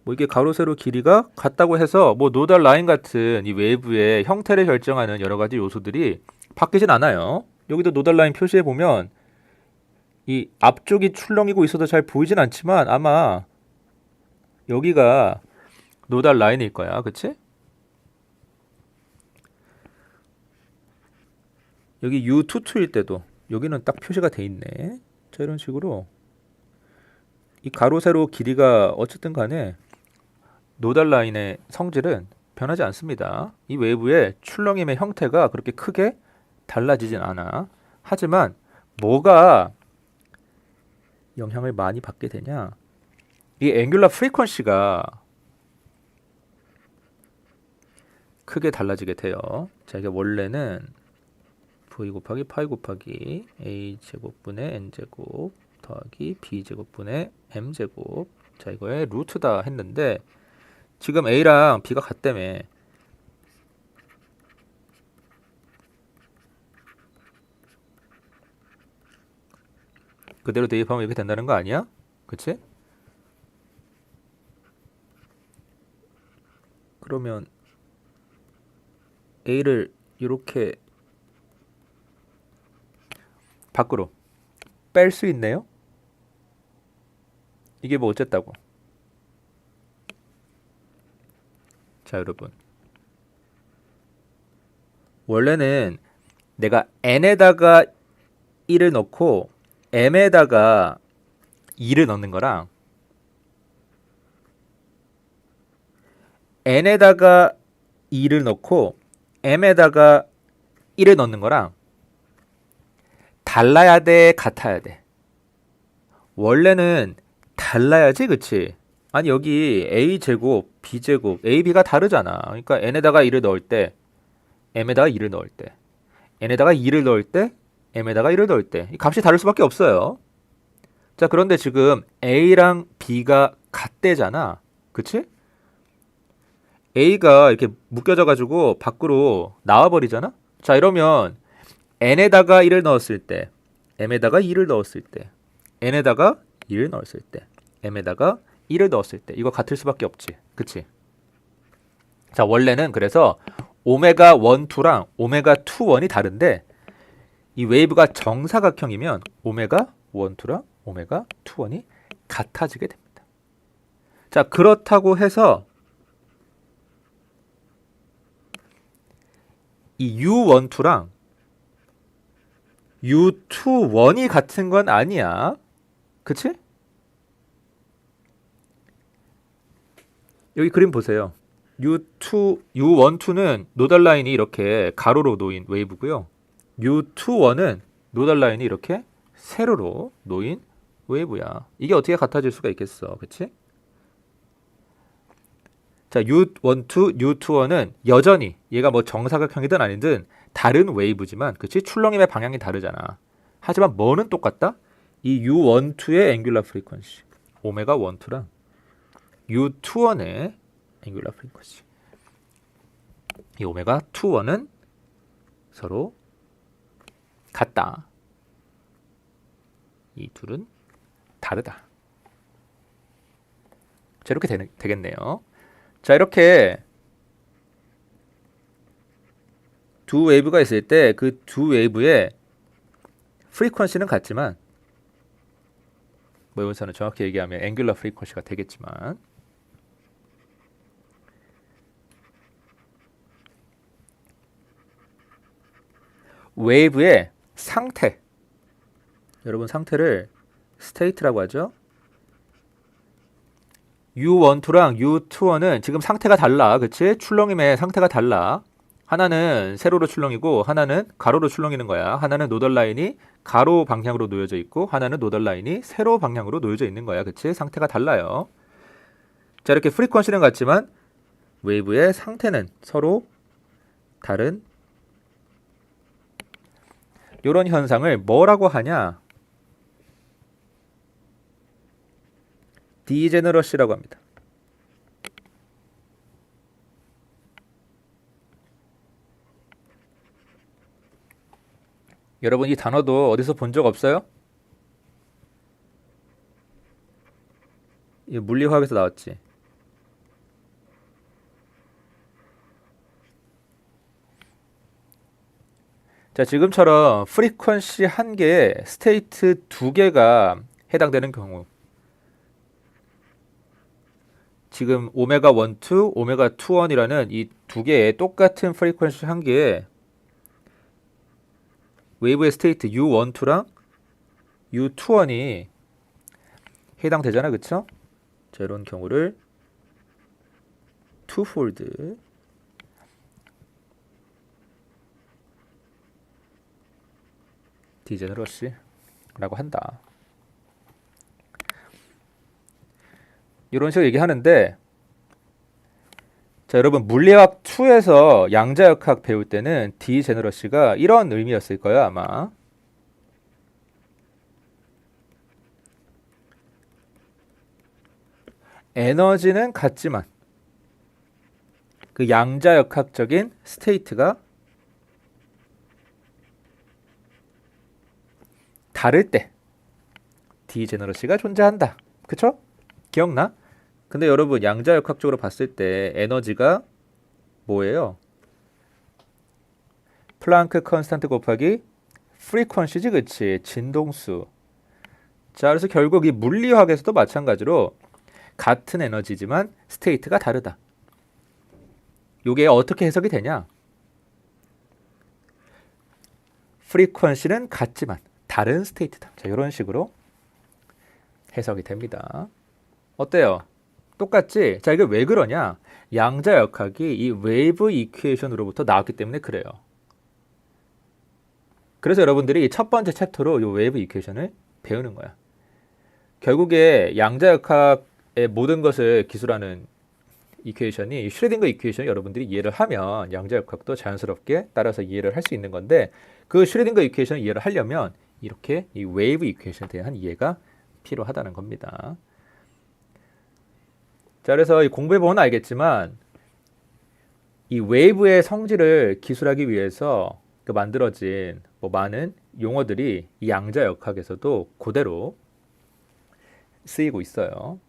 뭐 이게 가로 세로 길이가 같다고 해서 뭐 노달 라인 같은 이 웨이브의 형태를 결정하는 여러 가지 요소들이 바뀌진 않아요. 여기도 노달 라인 표시해 보면 이 앞쪽이 출렁이고 있어도 잘 보이진 않지만 아마 여기가 노달 라인일 거야. 그치? 여기 U22일 때도 여기는 딱 표시가 돼 있네. 자, 이런 식으로 이 가로 세로 길이가 어쨌든 간에 노달 라인의 성질은 변하지 않습니다. 이 웨이브의 출렁임의 형태가 그렇게 크게 달라지진 않아. 하지만 뭐가 영향을 많이 받게 되냐? 이 앵귤러 프리퀀시가 크게 달라지게 돼요. 자, 이게 원래는 v 곱하기 파이 곱하기 a 제곱분의 n 제곱 더하기 b 제곱분의 m 제곱. 자, 이거의 루트다 했는데 지금 a랑 b가 같다며. 그대로 대입하면 이렇게 된다는 거 아니야? 그치? 그러면 a를 이렇게 밖으로 뺄 수 있네요? 이게 뭐 어쨌다고? 자, 여러분. 원래는 내가 n에다가 1을 넣고 m에다가 2를 넣는 거랑 n에다가 2를 넣고 m에다가 1을 넣는 거랑 달라야 돼, 같아야 돼? 원래는 달라야지, 그치? 아니, 여기 a제곱, b제곱, ab가 다르잖아. 그러니까 n에다가 1을 넣을 때, m에다가 2를 넣을 때, n에다가 2를 넣을 때, m에다가 1을 넣을 때, 이 값이 다를 수밖에 없어요. 자, 그런데 지금 a랑 b가 같대잖아. 그치? a가 이렇게 묶여져가지고 밖으로 나와버리잖아? 자, 이러면 n에다가 1을 넣었을 때, m에다가 2를 넣었을 때, n에다가 2를 넣었을 때, m에다가 1을 넣었을 때 이거 같을 수밖에 없지. 그치? 자, 원래는 그래서 오메가 1, 2랑 오메가 2, 1이 다른데 이 웨이브가 정사각형이면 오메가 1, 2랑 오메가 2, 1이 같아지게 됩니다. 자, 그렇다고 해서 이 U12랑 U21이 같은 건 아니야. 그치? 여기 그림 보세요. U12는 노달 라인이 이렇게 가로로 놓인 웨이브고요. U21은 노달 라인이 이렇게 세로로 놓인 웨이브야. 이게 어떻게 같아질 수가 있겠어. 그치? 자, U12, U21은 여전히 얘가 뭐 정사각형이든 아니든 다른 웨이브지만 그치? 출렁임의 방향이 다르잖아. 하지만 뭐는 똑같다? 이 U12의 앵귤러 프리퀀시 오메가 12랑 U21의 앵귤러 프리퀀시 이 오메가 21은 서로 같다. 이 둘은 다르다. 자, 이렇게 되겠네요. 자, 이렇게 두 웨이브가 있을 때 그 두 웨이브의 프리퀀시는 같지만 뭐 여기서는 정확히 얘기하면 앵귤러 프리퀀시가 되겠지만 웨이브의 상태, 여러분 상태를 스테이트라고 하죠. U12랑 U21은 지금 상태가 달라. 그치? 출렁임의 상태가 달라. 하나는 세로로 출렁이고 하나는 가로로 출렁이는 거야. 하나는 노덜 라인이 가로 방향으로 놓여져 있고 하나는 노덜 라인이 세로 방향으로 놓여져 있는 거야. 그치? 상태가 달라요. 자, 이렇게 프리퀀시는 같지만 웨이브의 상태는 서로 다른 이런 현상을 뭐라고 하냐? 디제너러시라고 합니다. 여러분 이 단어도 어디서 본 적 없어요? 이 물리화학에서 나왔지. 자, 지금처럼 프리퀀시 한 개에 스테이트 두 개가 해당되는 경우 지금 오메가 12, 오메가 21이라는 이 두 개의 똑같은 프리퀀시 한 개에 웨이브의 스테이트 U12랑 U21이 해당되잖아. 그쵸? 자, 이런 경우를 투폴드 디제너러시라고 한다. 이런 식으로 얘기하는데 자, 여러분 물리학 2에서 양자역학 배울 때는 디제너러시가 이런 의미였을 거예요, 아마. 에너지는 같지만 그 양자역학적인 스테이트가 다를 때 디제너러시가 존재한다. 그쵸? 기억나? 근데 여러분 양자역학적으로 봤을 때 에너지가 뭐예요? 플랑크 컨스탄트 곱하기 프리퀀시지. 그치? 진동수. 자, 그래서 결국 이 물리학에서도 마찬가지로 같은 에너지지만 스테이트가 다르다. 이게 어떻게 해석이 되냐? 프리퀀시는 같지만 다른 스테이트다. 자, 이런 식으로 해석이 됩니다. 어때요? 똑같지? 자, 이게 왜 그러냐? 양자역학이 이 웨이브 이퀘이션으로부터 나왔기 때문에 그래요. 그래서 여러분들이 첫 번째 챕터로 이 웨이브 이퀘이션을 배우는 거야. 결국에 양자역학의 모든 것을 기술하는 이퀘이션이 슈레딩거 이퀘이션 여러분들이 이해를 하면 양자역학도 자연스럽게 따라서 이해를 할 수 있는 건데 그 슈레딩거 이퀘이션을 이해를 하려면 이렇게 이 웨이브 이퀘이션에 대한 이해가 필요하다는 겁니다. 자, 그래서 공부해보면 알겠지만 이 웨이브의 성질을 기술하기 위해서 만들어진 많은 용어들이 이 양자역학에서도 그대로 쓰이고 있어요.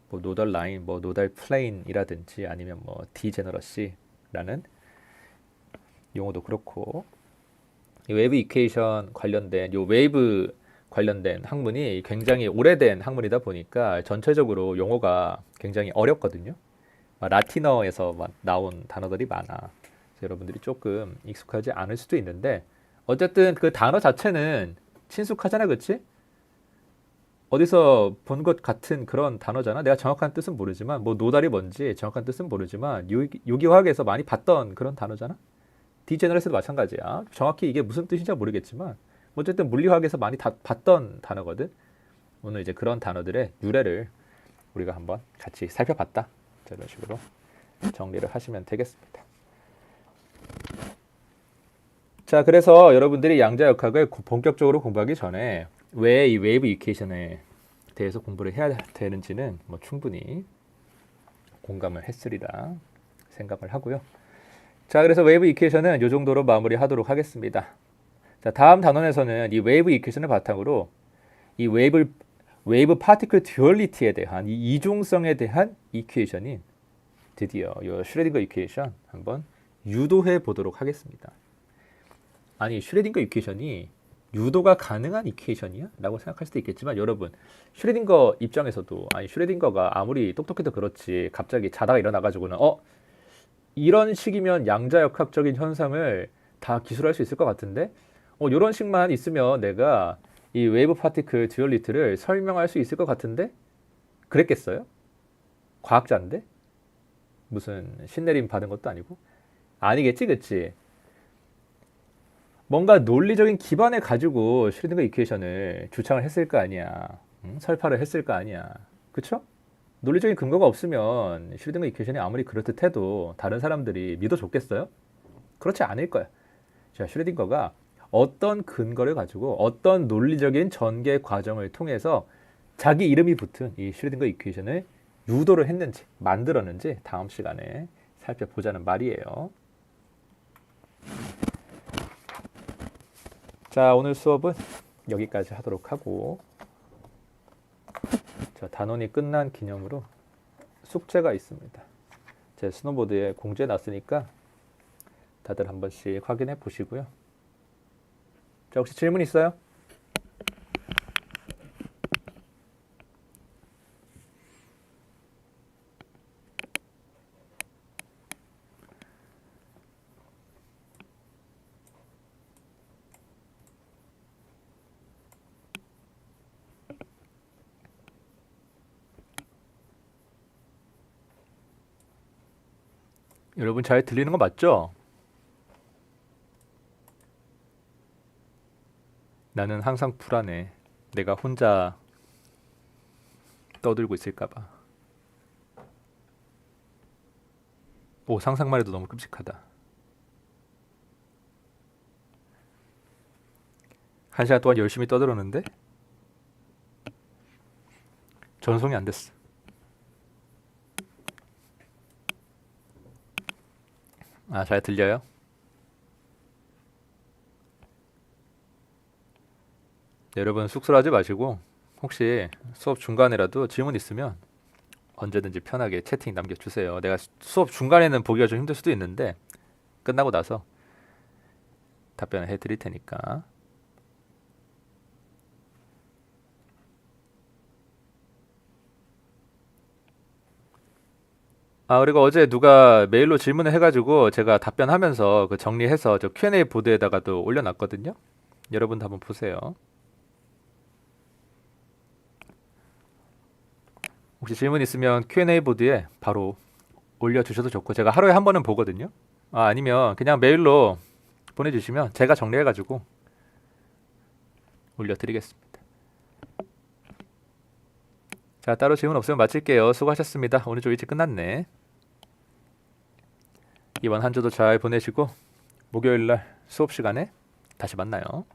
노덜 라인, 노덜 플레인이라든지 아니면 디제너러시라는 용어도 그렇고 이 웨이브 이퀘이션 관련된 요 웨이브 관련된 학문이 굉장히 오래된 학문이다 보니까 전체적으로 용어가 굉장히 어렵거든요. 라틴어에서 나온 단어들이 많아. 여러분들이 조금 익숙하지 않을 수도 있는데 어쨌든 그 단어 자체는 친숙하잖아, 그치? 어디서 본 것 같은 그런 단어잖아. 내가 정확한 뜻은 모르지만 뭐 노달이 뭔지 정확한 뜻은 모르지만 유기화학에서 많이 봤던 그런 단어잖아. 디제너레스도 마찬가지야. 정확히 이게 무슨 뜻인지 모르겠지만 어쨌든 물리화학에서 많이 봤던 단어거든. 오늘 이제 그런 단어들의 유래를 우리가 한번 같이 살펴봤다. 자, 이런 식으로 정리를 하시면 되겠습니다. 자, 그래서 여러분들이 양자역학을 본격적으로 공부하기 전에 왜 이 웨이브 이퀘이션에 대해서 공부를 해야 되는지는 뭐 충분히 공감을 했으리라 생각을 하고요. 자, 그래서 웨이브 이퀘이션은 이 정도로 마무리하도록 하겠습니다. 자, 다음 단원에서는 이 웨이브 이퀘이션을 바탕으로 이 웨이브 파티클 듀얼리티에 대한 이 이중성에 대한 이퀘이션인 드디어 이 슈레딩거 이퀘이션 한번 유도해 보도록 하겠습니다. 아니, 슈레딩거 이퀘이션이 유도가 가능한 이퀘이션이야? 라고 생각할 수도 있겠지만 여러분, 슈레딩거 입장에서도 아니 슈레딩거가 아무리 똑똑해도 그렇지 갑자기 자다가 일어나가지고는 이런 식이면 양자역학적인 현상을 다 기술할 수 있을 것 같은데 이런 식만 있으면 내가 이 웨이브 파티클 듀얼리티를 설명할 수 있을 것 같은데 그랬겠어요? 과학자인데? 무슨 신내림 받은 것도 아니고? 아니겠지, 그치? 뭔가 논리적인 기반을 가지고 슈레딩거 이퀘이션을 주창을 했을 거 아니야. 설파를 했을 거 아니야. 그쵸? 논리적인 근거가 없으면 슈레딩거 이퀘이션이 아무리 그럴듯해도 다른 사람들이 믿어줬겠어요? 그렇지 않을 거야. 자, 슈레딩거가 어떤 근거를 가지고 어떤 논리적인 전개 과정을 통해서 자기 이름이 붙은 이 슈레딩거 이퀘이션을 유도를 했는지 만들었는지 다음 시간에 살펴보자는 말이에요. 자, 오늘 수업은 여기까지 하도록 하고 자, 단원이 끝난 기념으로 숙제가 있습니다. 제 스노보드에 공지해 놨으니까 다들 한 번씩 확인해 보시고요. 자, 혹시 질문 있어요? 여러분 잘 들리는 거 맞죠? 나는 항상 불안해. 내가 혼자 떠들고 있을까봐. 오, 상상만 해도 너무 끔찍하다. 1시간 동안 열심히 떠들었는데 전송이 안 됐어. 아, 잘 들려요? 네, 여러분 쑥스러워하지 마시고 혹시 수업 중간에라도 질문 있으면 언제든지 편하게 채팅 남겨주세요. 내가 수업 중간에는 보기가 좀 힘들 수도 있는데 끝나고 나서 답변을 해드릴 테니까. 아, 그리고 어제 누가 메일로 질문을 해가지고 제가 답변하면서 그 정리해서 저 Q&A 보드에다가도 올려놨거든요. 여러분도 한번 보세요. 혹시 질문 있으면 Q&A 보드에 바로 올려주셔도 좋고 제가 하루에 한 번은 보거든요. 아니면 그냥 메일로 보내주시면 제가 정리해가지고 올려드리겠습니다. 자, 따로 질문 없으면 마칠게요. 수고하셨습니다. 오늘 좀 일찍 끝났네. 이번 한 주도 잘 보내시고 목요일날 수업 시간에 다시 만나요.